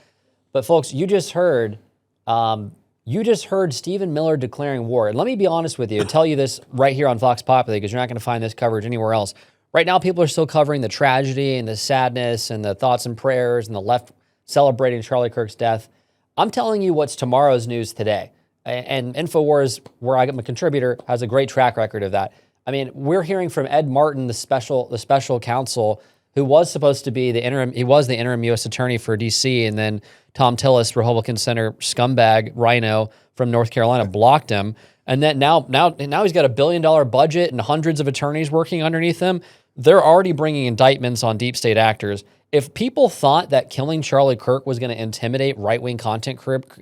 But folks, you just heard Stephen Miller declaring war. And let me be honest with you and tell you this right here on Vox Populi, because you're not going to find this coverage anywhere else. Right now, people are still covering the tragedy and the sadness and the thoughts and prayers and the left celebrating Charlie Kirk's death. I'm telling you what's tomorrow's news today. And InfoWars, where I'm a contributor, has a great track record of that. I mean, we're hearing from Ed Martin, the special counsel, who was supposed to be the interim U.S. attorney for D.C., and then Tom Tillis, Republican Senator scumbag rhino from North Carolina, blocked him. And then now he's got $1 billion budget and hundreds of attorneys working underneath him. They're already bringing indictments on deep state actors. If people thought that killing Charlie Kirk was going to intimidate right-wing content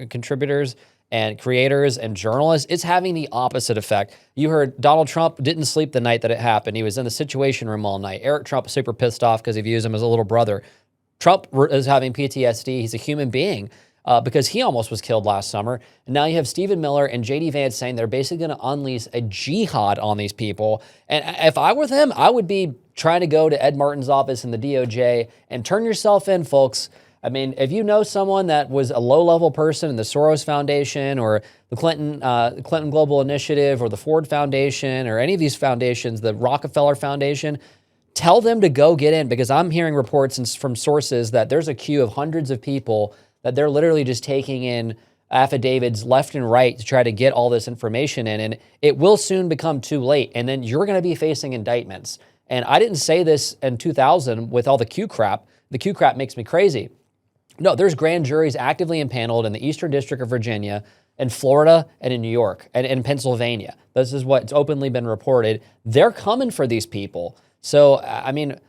contributors and creators and journalists, it's having the opposite effect. You heard Donald Trump didn't sleep the night that it happened. He was in the Situation Room all night. Eric Trump was super pissed off because he views him as a little brother. Trump is having PTSD. He's a human being because he almost was killed last summer. And now you have Stephen Miller and J.D. Vance saying they're basically going to unleash a jihad on these people. And if I were them, I would be trying to go to Ed Martin's office in the DOJ and turn yourself in, folks. I mean, if you know someone that was a low-level person in the Soros Foundation or the Clinton Global Initiative or the Ford Foundation or any of these foundations, the Rockefeller Foundation, tell them to go get in, because I'm hearing reports from sources that there's a queue of hundreds of people that they're literally just taking in affidavits left and right to try to get all this information in, and it will soon become too late, and then you're going to be facing indictments. And I didn't say this in 2000 with all the Q crap. The Q crap makes me crazy. No, there's grand juries actively impaneled in the Eastern District of Virginia, in Florida, and in New York, and in Pennsylvania. This is what's openly been reported. They're coming for these people. So, I mean,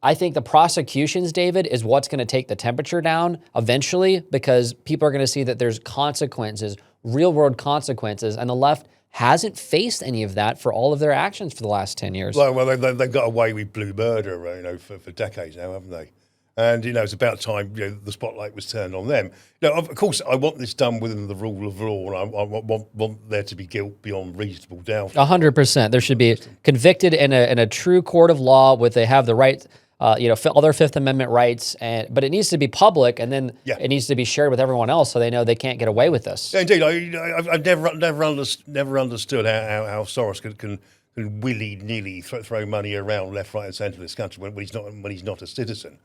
I think the prosecutions, David, is what's going to take the temperature down eventually, because people are going to see that there's consequences, real-world consequences, and the left hasn't faced any of that for all of their actions for the last 10 years. Well, they've got away with blue murder, for decades now, haven't they? And, it's about time, the spotlight was turned on them. Now, of course, I want this done within the rule of law, and I want there to be guilt beyond reasonable doubt. 100%. There should be convicted in a true court of law where they have the right, other Fifth Amendment rights, but it needs to be public, and then it needs to be shared with everyone else so they know they can't get away with this. Yeah, indeed. I've never understood how Soros can willy-nilly throw money around left, right, and centre in this country when he's not a citizen.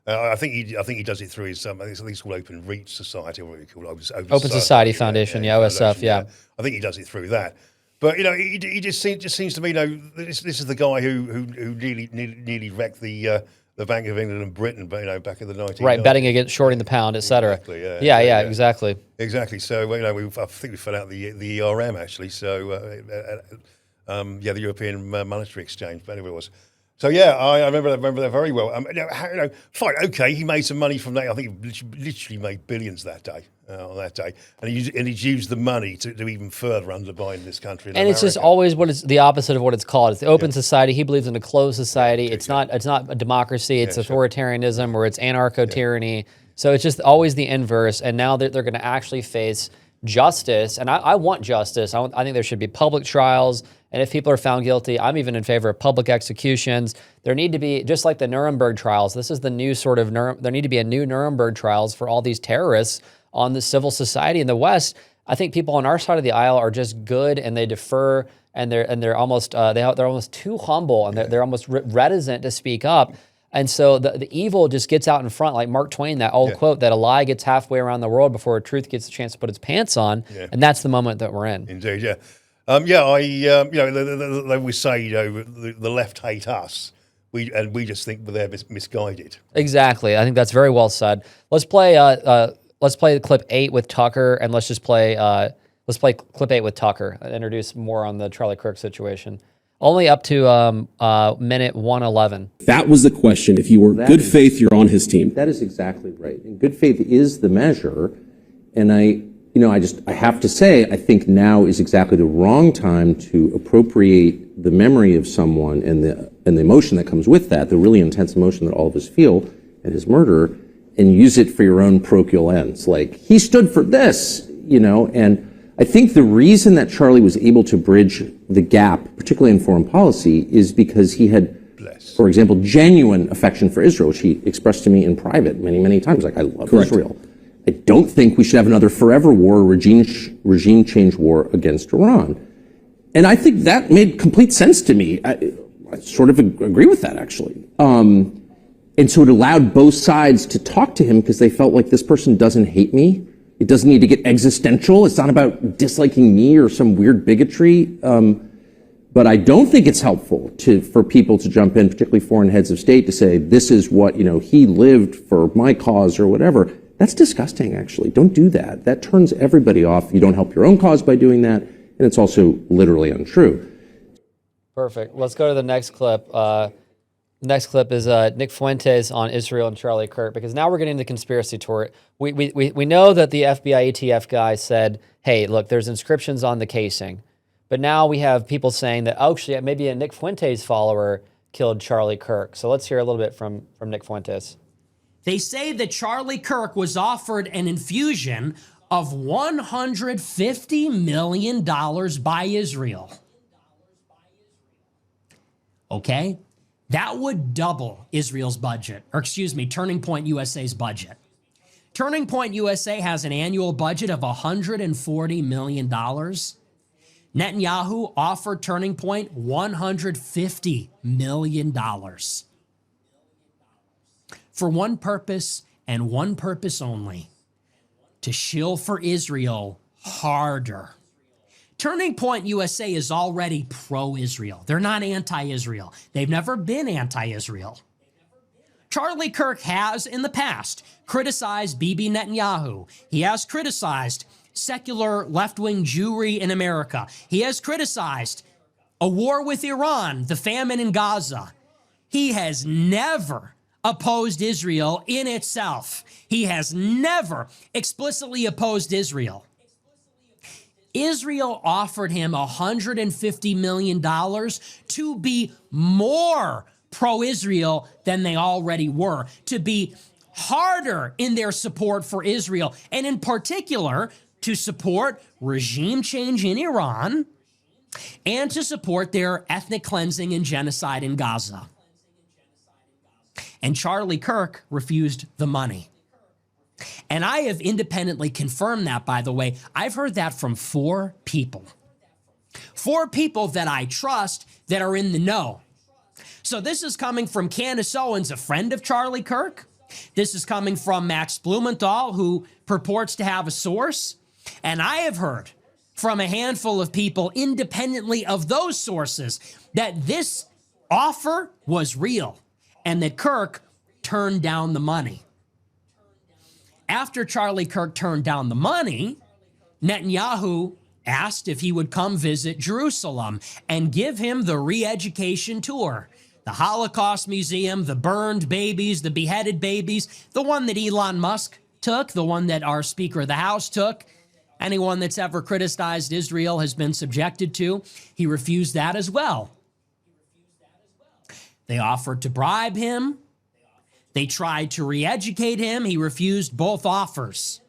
I think he does it through his I think it's called Open Reach Society, or what we call it, Open Society Foundation, OSF, yeah. I think he does it through that. But he just seems to me, this is the guy who nearly wrecked the Bank of England and Britain, back in the 1990s. Right, betting against shorting the pound, et cetera. Exactly, exactly. Exactly. So I think we fell out the ERM actually. So the European Monetary Exchange, but anyway, it was. So I remember that very well. Fine, okay, he made some money from that. I think he literally made billions that day, on that day, and he's used the money to even further undermine this country. And it's just always the opposite of what it's called. It's the open society. He believes in a closed society. It's not a democracy. It's authoritarianism, or it's anarcho-tyranny. So it's just always the inverse. And now they're going to actually face justice, and I want justice. I think there should be public trials. And if people are found guilty, I'm even in favor of public executions. There need to be, just like the Nuremberg trials, this is the new sort of, there need to be a new Nuremberg trials for all these terrorists on the civil society in the West. I think people on our side of the aisle are just good, and they defer, and they're almost they're almost too humble, and they're almost reticent to speak up. And so the evil just gets out in front, like Mark Twain, that old quote that a lie gets halfway around the world before truth gets a chance to put its pants on. And that's the moment that we're in. Indeed, yeah. They always say, the left hate us, we just think they're misguided. Exactly. I think that's very well said. Let's play clip 8 with Tucker, and let's play clip 8 with Tucker and introduce more on the Charlie Kirk situation. Only up to minute 1:11. That was the question. If you were good faith, you're on his team. That is exactly right. And good faith is the measure. And I have to say, I think now is exactly the wrong time to appropriate the memory of someone and the emotion that comes with that, the really intense emotion that all of us feel at his murder, and use it for your own parochial ends. Like, he stood for this, and I think the reason that Charlie was able to bridge the gap, particularly in foreign policy, is because he had, for example, genuine affection for Israel, which he expressed to me in private many, many times. Like, I love Israel. I don't think we should have another forever war, regime change war against Iran. And I think that made complete sense to me. I sort of agree with that, actually. And so it allowed both sides to talk to him, because they felt like, this person doesn't hate me. It doesn't need to get existential. It's not about disliking me or some weird bigotry. But I don't think it's helpful for people to jump in, particularly foreign heads of state, to say, this is what, he lived for my cause or whatever. That's disgusting, actually. Don't do that. That turns everybody off. You don't help your own cause by doing that. And it's also literally untrue. Perfect. Let's go to the next clip. The next clip is Nick Fuentes on Israel and Charlie Kirk, because now we're getting the conspiracy tour. We know that the FBI ATF guy said, hey, look, there's inscriptions on the casing. But now we have people saying that actually maybe a Nick Fuentes follower killed Charlie Kirk. So let's hear a little bit from Nick Fuentes. They say that Charlie Kirk was offered an infusion of $150 million by Israel. Okay? That would double Israel's budget, or excuse me, Turning Point USA's budget. Turning Point USA has an annual budget of $140 million. Netanyahu offered Turning Point $150 million. For one purpose and one purpose only, to shill for Israel harder. Turning Point USA is already pro-Israel. They're not anti-Israel. They've never been anti-Israel. Charlie Kirk has, in the past, criticized Bibi Netanyahu. He has criticized secular left-wing Jewry in America. He has criticized a war with Iran, the famine in Gaza. He has never opposed Israel in itself. He has never explicitly opposed Israel. Israel offered him $150 million to be more pro-Israel than they already were, to be harder in their support for Israel, and in particular, to support regime change in Iran and to support their ethnic cleansing and genocide in Gaza. And Charlie Kirk refused the money. And I have independently confirmed that, by the way. I've heard that from 4 people. 4 people that I trust that are in the know. So this is coming from Candace Owens, a friend of Charlie Kirk. This is coming from Max Blumenthal, who purports to have a source. And I have heard from a handful of people independently of those sources that this offer was real and that Kirk turned down the money. After Charlie Kirk turned down the money, Netanyahu asked if he would come visit Jerusalem and give him the re-education tour. The Holocaust Museum, the burned babies, the beheaded babies, the one that Elon Musk took, the one that our Speaker of the House took. Anyone that's ever criticized Israel has been subjected to. He refused that as well. They offered to bribe him. They tried to re-educate him. He refused both offers.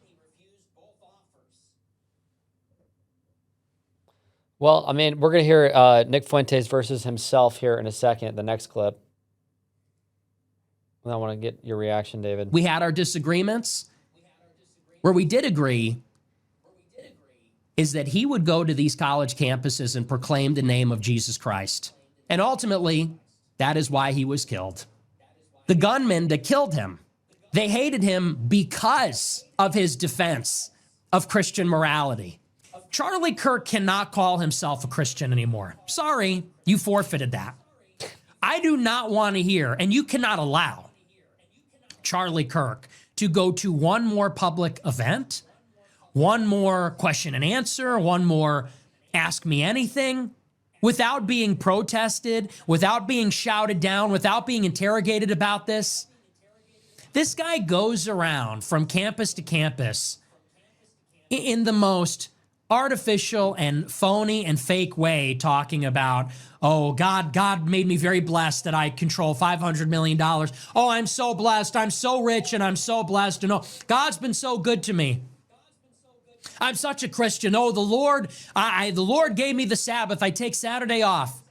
Well, I mean, we're going to hear Nick Fuentes versus himself here in a second, the next clip. And I want to get your reaction, David. We had our disagreements. Where we did agree is that he would go to these college campuses and proclaim the name of Jesus Christ. And ultimately, that is why he was killed. The gunmen that killed him, they hated him because of his defense of Christian morality. Charlie Kirk cannot call himself a Christian anymore. Sorry, you forfeited that. I do not want to hear, and you cannot allow Charlie Kirk to go to one more public event, one more question and answer, one more ask me anything, without being protested, without being shouted down, without being interrogated about this. This guy goes around from campus to campus in the most artificial and phony and fake way, talking about, oh, God made me very blessed that I control $500 million. Oh, I'm so blessed. I'm so rich and I'm so blessed. And oh, God's been so good to me. I'm such a Christian. Oh, the Lord gave me the Sabbath. I take Saturday off.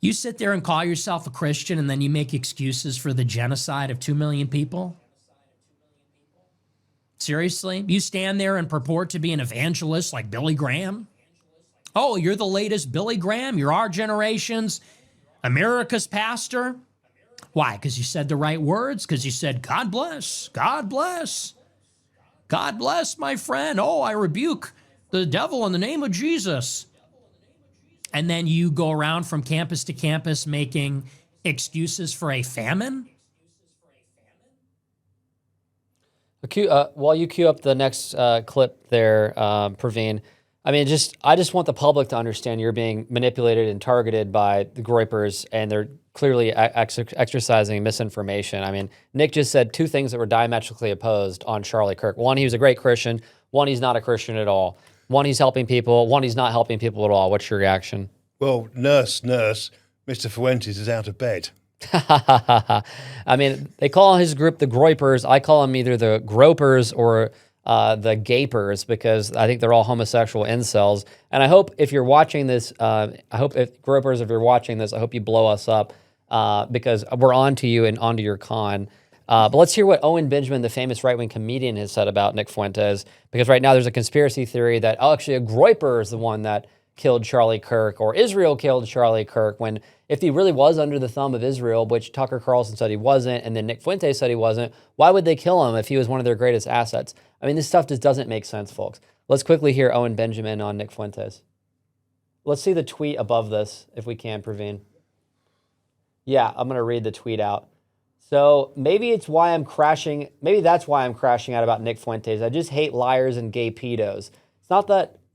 You sit there and call yourself a Christian and then you make excuses for the genocide of 2 million people? Seriously? You stand there and purport to be an evangelist like Billy Graham? Oh, you're the latest Billy Graham? You're our generation's America's pastor? Why? Because you said the right words? Because you said, God bless, God bless. God bless my friend. Oh, I rebuke the devil in the name of Jesus. And then you go around from campus to campus making excuses for a famine? While you queue up the next clip there, Praveen, I mean, I just want the public to understand you're being manipulated and targeted by the Groypers, and they're clearly exercising misinformation. I mean, Nick just said two things that were diametrically opposed on Charlie Kirk. One, he was a great Christian. One, he's not a Christian at all. One, he's helping people. One, he's not helping people at all. What's your reaction? Well, nurse, Mr. Fuentes is out of bed. I mean, they call his group the Groypers. I call them either the Gropers or the Gapers, because I think they're all homosexual incels. And I hope if you're watching this, Gropers, if you're watching this, I hope you blow us up because we're on to you and onto your con. But let's hear what Owen Benjamin, the famous right-wing comedian, has said about Nick Fuentes, because right now there's a conspiracy theory that, actually a Groyper is the one that killed Charlie Kirk, or Israel killed Charlie Kirk, when if he really was under the thumb of Israel, which Tucker Carlson said he wasn't, and then Nick Fuentes said he wasn't, why would they kill him if he was one of their greatest assets? I mean, this stuff just doesn't make sense, folks. Let's quickly hear Owen Benjamin on Nick Fuentes. Let's see the tweet above this, if we can, Praveen. Yeah, I'm going to read the tweet out. So maybe that's why I'm crashing out about Nick Fuentes. I just hate liars and gay pedos.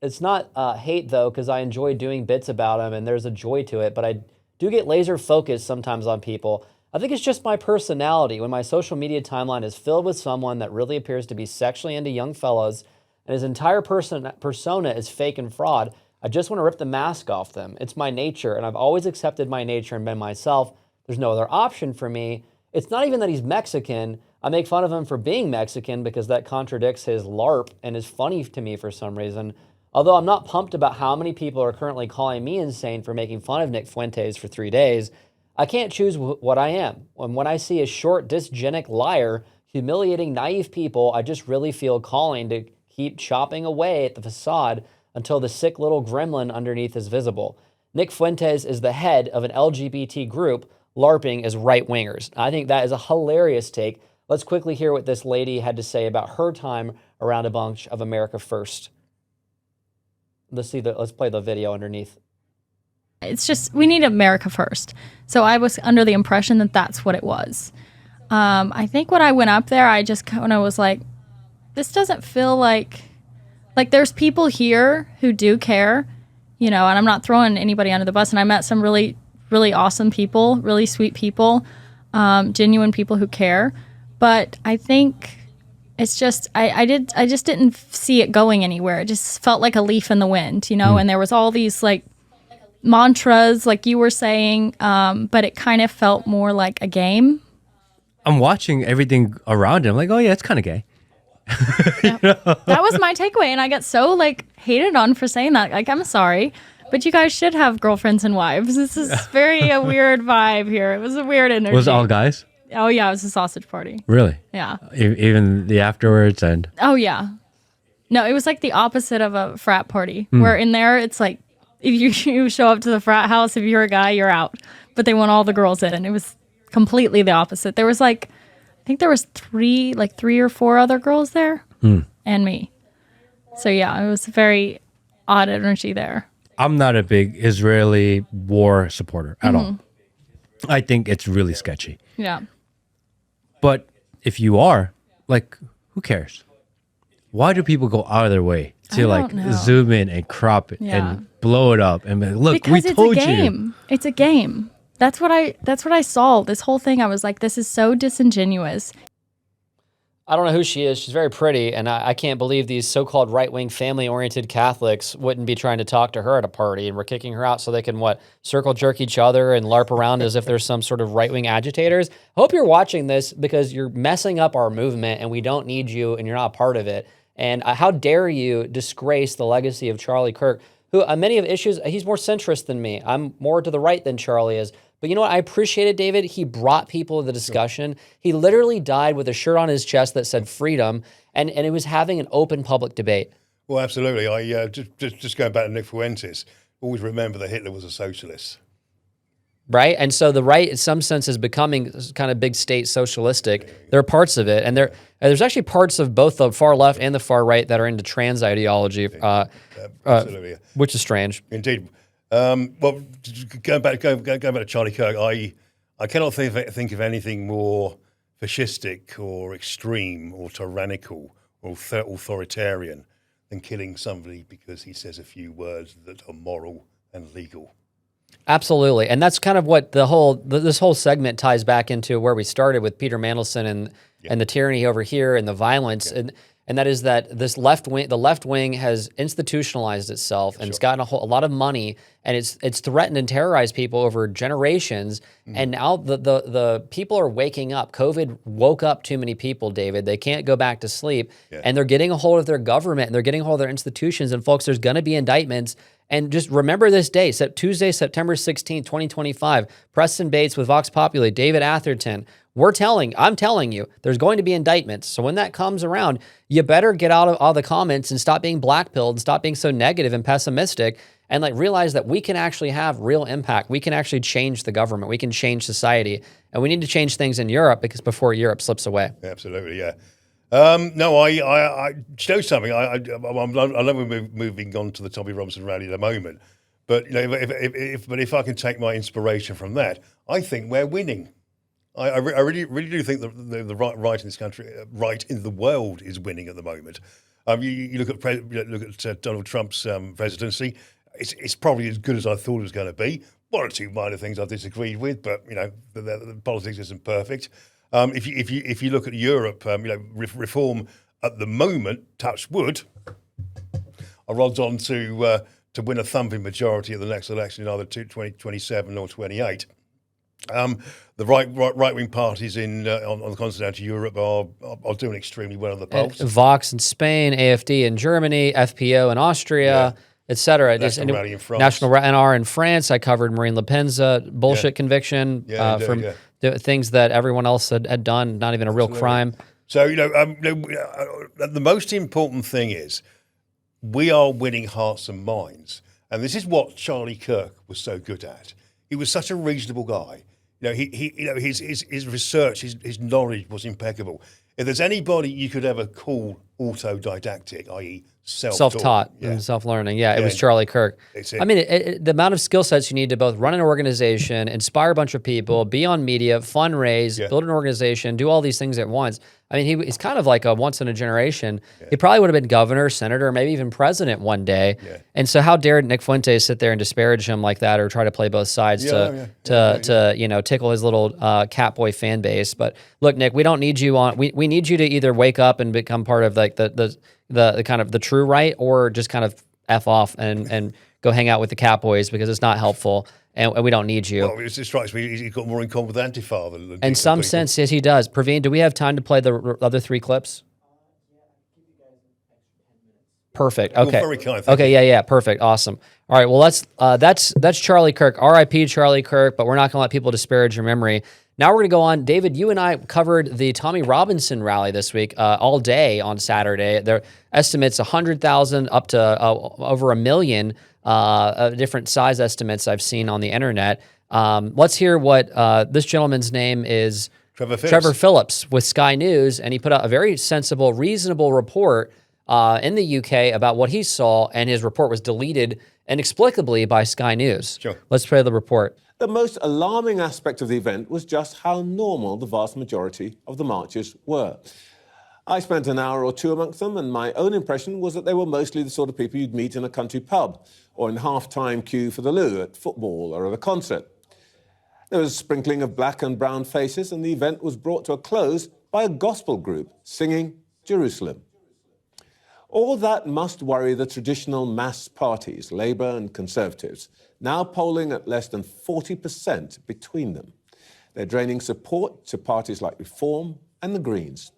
It's not hate, though, because I enjoy doing bits about him, and there's a joy to it, but I do get laser focused sometimes on people. I think it's just my personality. When my social media timeline is filled with someone that really appears to be sexually into young fellows, and his entire persona is fake and fraud, I just want to rip the mask off them. It's my nature, and I've always accepted my nature and been myself. There's no other option for me. It's not even that he's Mexican. I make fun of him for being Mexican because that contradicts his LARP and is funny to me for some reason. Although I'm not pumped about how many people are currently calling me insane for making fun of Nick Fuentes for 3 days, I can't choose what I am. When I see a short, dysgenic liar humiliating naive people, I just really feel calling to keep chopping away at the facade until the sick little gremlin underneath is visible. Nick Fuentes is the head of an LGBT group LARPing as right-wingers. I think that is a hilarious take. Let's quickly hear what this lady had to say about her time around a bunch of America First. Let's play the video underneath. It's just, we need America first. So I was under the impression that that's what it was. I think when I went up there, I just kind of was like, this doesn't feel like there's people here who do care, and I'm not throwing anybody under the bus. And I met some really, really awesome people, really sweet people, genuine people who care. But I think it's just, I just didn't see it going anywhere. It just felt like a leaf in the wind, and there was all these like mantras, like you were saying, but it kind of felt more like a game. I'm watching everything around him, like, oh yeah, it's kind of gay. That was my takeaway, and I got so hated on for saying that. Like, I'm sorry, but you guys should have girlfriends and wives. This is a weird vibe here. It was a weird energy. Was it all guys? Oh yeah, it was a sausage party. Really? Yeah. Even the afterwards and. Oh yeah. No, it was like the opposite of a frat party. Where in there, it's like if you show up to the frat house, if you're a guy, you're out. But they want all the girls in. It was completely the opposite. There was I think there was three or four other girls there and me. So yeah, it was a very odd energy there. I'm not a big Israeli war supporter at all. I think it's really sketchy. Yeah. But if you are, who cares? Why do people go out of their way to zoom in and crop it and blow it up and be like, look, because we told it's a game. It's a game. That's what I saw. This whole thing, I was like, this is so disingenuous. I don't know who she is. She's very pretty, and I can't believe these so-called right-wing family-oriented Catholics wouldn't be trying to talk to her at a party, and we're kicking her out so they can, circle jerk each other and LARP around as if there's some sort of right-wing agitators. I hope you're watching this because you're messing up our movement, and we don't need you, and you're not a part of it. And how dare you disgrace the legacy of Charlie Kirk, who on many of issues, he's more centrist than me. I'm more to the right than Charlie is. But you know what? I appreciated, David. He brought people to the discussion. Sure. He literally died with a shirt on his chest that said freedom, and it was having an open public debate. Well, absolutely. I just going back to Nick Fuentes, always remember that Hitler was a socialist. right? And so the right, in some sense, is becoming kind of big state socialistic. There are parts of it, and there's actually parts of both the far left and the far right that are into trans ideology, which is strange. Indeed. Well, going back to Charlie Kirk, I cannot think of anything more fascistic or extreme or tyrannical or authoritarian than killing somebody because he says a few words that are moral and legal. Absolutely, and that's kind of what this whole segment ties back into where we started with Peter Mandelson and the tyranny over here and the violence, and that is that the left wing has institutionalized itself and it's gotten a lot of money, and it's threatened and terrorized people over generations. And now the people are waking up. COVID woke up too many people, David. They can't go back to sleep, and they're getting a hold of their government and they're getting a hold of their institutions. And folks, there's going to be indictments. And just remember this day, Tuesday, September 16, 2025, Preston Bates with Vox Populi, David Atherton. I'm telling you, there's going to be indictments. So when that comes around, you better get out of all the comments and stop being blackpilled and stop being so negative and pessimistic, and realize that we can actually have real impact. We can actually change the government. We can change society. And we need to change things in Europe before Europe slips away. Absolutely, yeah. No, I show something. I know we're moving on to the Tommy Robinson rally in a moment, but if I can take my inspiration from that, I think we're winning. I really do think that the right in this country, right in the world, is winning at the moment. You look at Donald Trump's presidency. It's probably as good as I thought it was going to be. One or two minor things I disagreed with, but the politics isn't perfect. If you look at Europe, reform at the moment, touch wood, are odds on to win a thumping majority at the next election in either 2027 or 28. The right wing parties on the continental Europe are doing extremely well on the polls. Vox in Spain, AfD in Germany, FPO in Austria, etc. National Rally in France. National NR in France. I covered Marine Le Pen's bullshit conviction from the things that everyone else had done, not even a real crime. So the most important thing is we are winning hearts and minds, and this is what Charlie Kirk was so good at. He was such a reasonable guy. His research, his knowledge was impeccable. If there's anybody you could ever call autodidactic, i.e. self-taught and self-learning, it was Charlie Kirk. I mean, the amount of skill sets you need to both run an organization, inspire a bunch of people, be on media, fundraise, build an organization, do all these things at once. I mean, he's kind of like a once in a generation. He probably would have been governor, senator, maybe even president one day. And so how dared Nick Fuentes sit there and disparage him like that, or try to play both sides to tickle his little Catboy fan base? But look, Nick, we don't need you on. We need you to either wake up and become part of like the kind of the true right, or just kind of F off and go hang out with the Catboys, because it's not helpful. And we don't need you. Well, it strikes me he's got more in common with Antifa than in some people. Sense, yes, he does. Praveen, do we have time to play the other three clips? Perfect. Okay. Well, very kind. Okay. Yeah. Perfect. Awesome. All right. Well, that's Charlie Kirk. R.I.P. Charlie Kirk. But we're not going to let people disparage your memory. Now we're going to go on. David, you and I covered the Tommy Robinson rally this week all day on Saturday. Their estimates 100,000 up to over 1 million. Different size estimates I've seen on the internet. Let's hear what this gentleman's name is. Trevor Phillips with Sky News, and he put out a very sensible, reasonable report in the UK about what he saw, and his report was deleted inexplicably by Sky News. Sure. Let's play the report. The most alarming aspect of the event was just how normal the vast majority of the marches were. I spent an hour or two amongst them, and my own impression was that they were mostly the sort of people you'd meet in a country pub or in half-time queue for the loo at football or at a concert. There was a sprinkling of black and brown faces, and the event was brought to a close by a gospel group singing Jerusalem. All that must worry the traditional mass parties, Labour and Conservatives, now polling at less than 40% between them. They're draining support to parties like Reform and the Greens.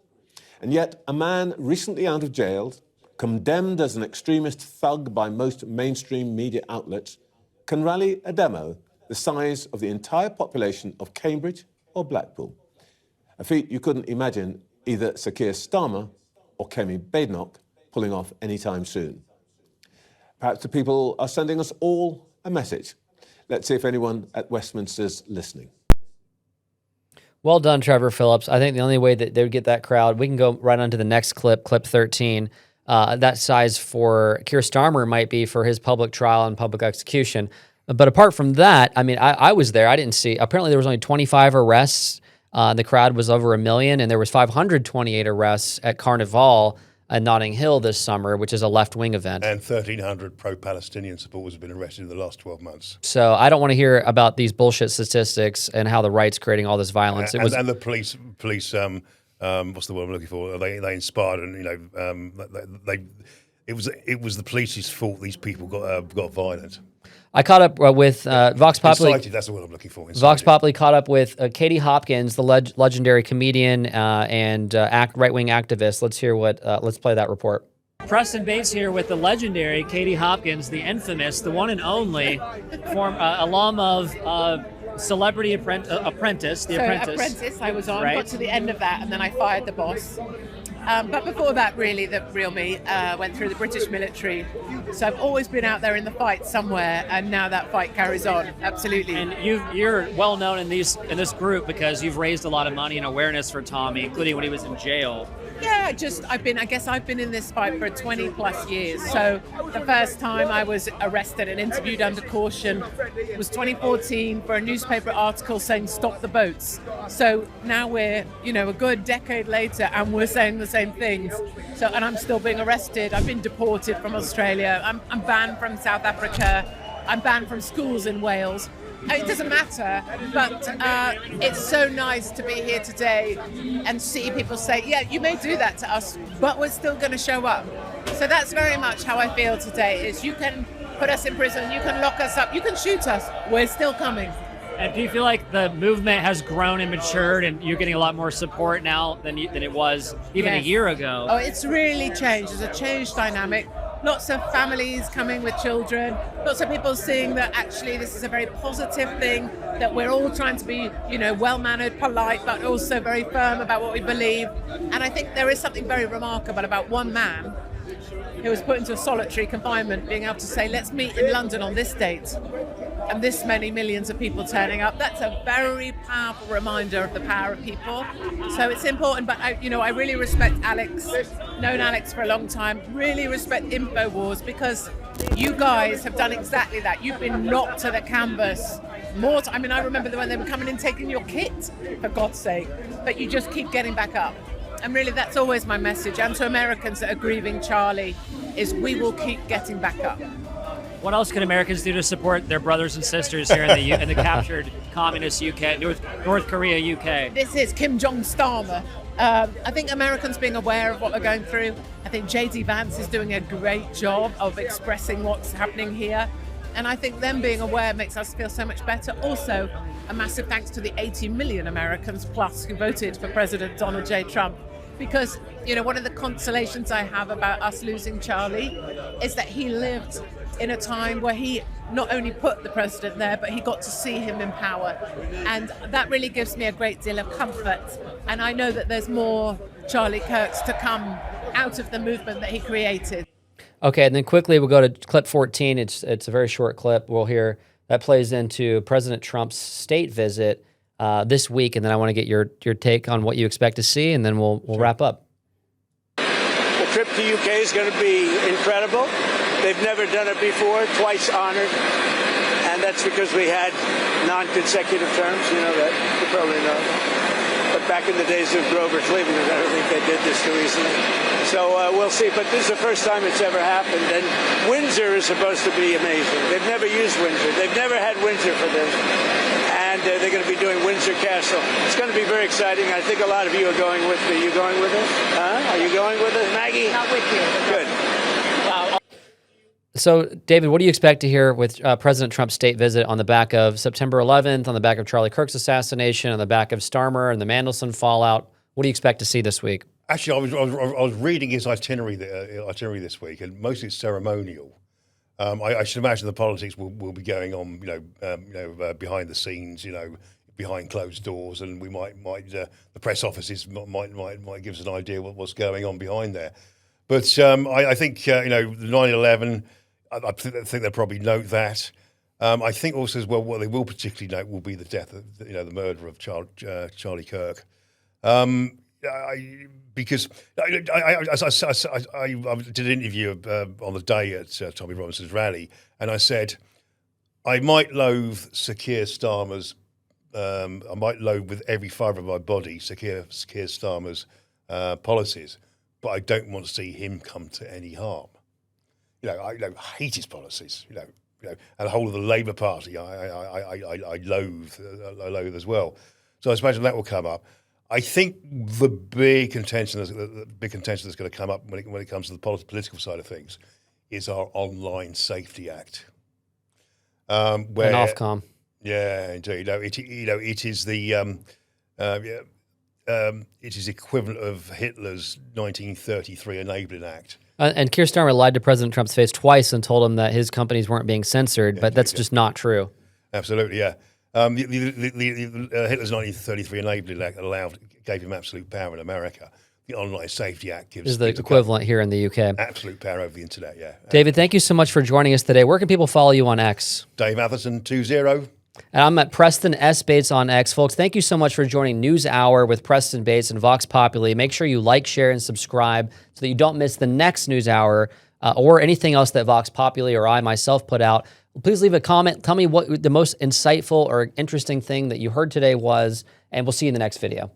And yet, a man recently out of jail, condemned as an extremist thug by most mainstream media outlets, can rally a demo the size of the entire population of Cambridge or Blackpool. A feat you couldn't imagine either Sir Keir Starmer or Kemi Badenoch pulling off anytime soon. Perhaps the people are sending us all a message. Let's see if anyone at Westminster's listening. Well done, Trevor Phillips. I think the only way that they would get that crowd, we can go right on to the next clip, clip 13. That size for Keir Starmer might be for his public trial and public execution. But apart from that, I mean, I was there. I didn't see. Apparently, there was only 25 arrests. The crowd was over 1 million, and there was 528 arrests at Carnival in Notting Hill this summer, which is a left-wing event. And 1,300 pro-Palestinian supporters have been arrested in the last 12 months. So I don't want to hear about these bullshit statistics and how the right's creating all this violence. And the police. What's the word I'm looking for? They inspired, and it was the police's fault. These people got violent. I caught up with Vox Populi. Incited, that's the word I'm looking for. Incited. Vox Populi caught up with Katie Hopkins, the legendary comedian and right-wing activist. Let's hear what. Let's play that report. Preston Bates here with the legendary Katie Hopkins, the infamous, the one and only alum of Celebrity Apprentice. Apprentice, I was on, got to the end of that, and then I fired the boss. But before that, really, the real me went through the British military. So I've always been out there in the fight somewhere, and now that fight carries on. Absolutely. And you're well known in this group because you've raised a lot of money and awareness for Tommy, including when he was in jail. Yeah, I've been in this fight for 20 plus years. So the first time I was arrested and interviewed under caution was 2014 for a newspaper article saying stop the boats. So now we're, a good decade later and we're saying the same things. So, and I'm still being arrested. I've been deported from Australia. I'm banned from South Africa. I'm banned from schools in Wales. It doesn't matter, but it's so nice to be here today and see people say, yeah, you may do that to us, but we're still going to show up. So that's very much how I feel today, is you can put us in prison, you can lock us up, you can shoot us, we're still coming. And do you feel like the movement has grown and matured and you're getting a lot more support now than it was even a year ago? Oh, it's really changed. There's a changed dynamic. Lots of families coming with children, lots of people seeing that actually this is a very positive thing, that we're all trying to be, well-mannered, polite, but also very firm about what we believe. And I think there is something very remarkable about one man who was put into solitary confinement being able to say, let's meet in London on this date, and this many millions of people turning up. That's a very powerful reminder of the power of people. So it's important, but I really respect Alex, known Alex for a long time, really respect InfoWars, because you guys have done exactly that. You've been knocked to the canvas more time. I mean, I remember when they were coming in taking your kit, for God's sake, but you just keep getting back up. And really, that's always my message. And to Americans that are grieving Charlie, is we will keep getting back up. What else can Americans do to support their brothers and sisters here in the captured communist UK, North Korea, UK? This is Kim Jong-Starmer. I think Americans being aware of what we're going through. I think J.D. Vance is doing a great job of expressing what's happening here. And I think them being aware makes us feel so much better. Also, a massive thanks to the 80 million Americans plus who voted for President Donald J. Trump. Because, one of the consolations I have about us losing Charlie is that he lived in a time where he not only put the president there, but he got to see him in power. And that really gives me a great deal of comfort. And I know that there's more Charlie Kirks to come out of the movement that he created. Okay, and then quickly we'll go to clip 14. It's a very short clip. We'll hear that plays into President Trump's state visit this week, and then I want to get your take on what you expect to see, and then we'll wrap up. The trip to UK is going to be incredible. They've never done it before, twice honored, and that's because we had non-consecutive terms, that, you probably know. But back in the days of Grover's leaving, I don't think they did this too easily. So we'll see, but this is the first time it's ever happened, and Windsor is supposed to be amazing. They've never used Windsor. They've never had Windsor for this. And they're going to be doing Windsor Castle. It's going to be very exciting. I think a lot of you are going with me. Are you going with us? Are you going with us, Maggie? Not with you. Good. So, David, what do you expect to hear with President Trump's state visit on the back of September 11th, on the back of Charlie Kirk's assassination, on the back of Starmer and the Mandelson fallout? What do you expect to see this week? Actually, I was reading his itinerary this week, and mostly it's ceremonial. I should imagine the politics will be going on, behind the scenes, behind closed doors, and we might the press offices might give us an idea what's going on behind there. But I think the 9/11, I think they'll probably note that. I think also as well, what they will particularly note will be the death of, the murder of Charlie Kirk. Because I did an interview on the day at Tommy Robinson's rally, and I said, I might loathe Sir Keir Starmer's, I might loathe with every fibre of my body Sir Keir Starmer's policies, but I don't want to see him come to any harm. I hate his policies, and the whole of the Labour Party I loathe as well. So I imagine that will come up. I think the big contention that's going to come up when it comes to the political side of things is our Online Safety Act. Where, and Ofcom. Yeah, indeed. It is the it is equivalent of Hitler's 1933 Enabling Act. And Keir Starmer lied to President Trump's face twice and told him that his companies weren't being censored, but that's just not true. Absolutely, yeah. Hitler's 1933 Enabling Act gave him absolute power in America. The Online Safety Act gives is the equivalent here in the UK. Absolute power over the internet, yeah. David, thank you so much for joining us today. Where can people follow you on X? Dave Atherton 20. And I'm at Preston S. Bates on X. Folks, thank you so much for joining NewsHour with Preston Bates and Vox Populi. Make sure you like, share, and subscribe so that you don't miss the next NewsHour or anything else that Vox Populi or I myself put out. Please leave a comment. Tell me what the most insightful or interesting thing that you heard today was, and we'll see you in the next video.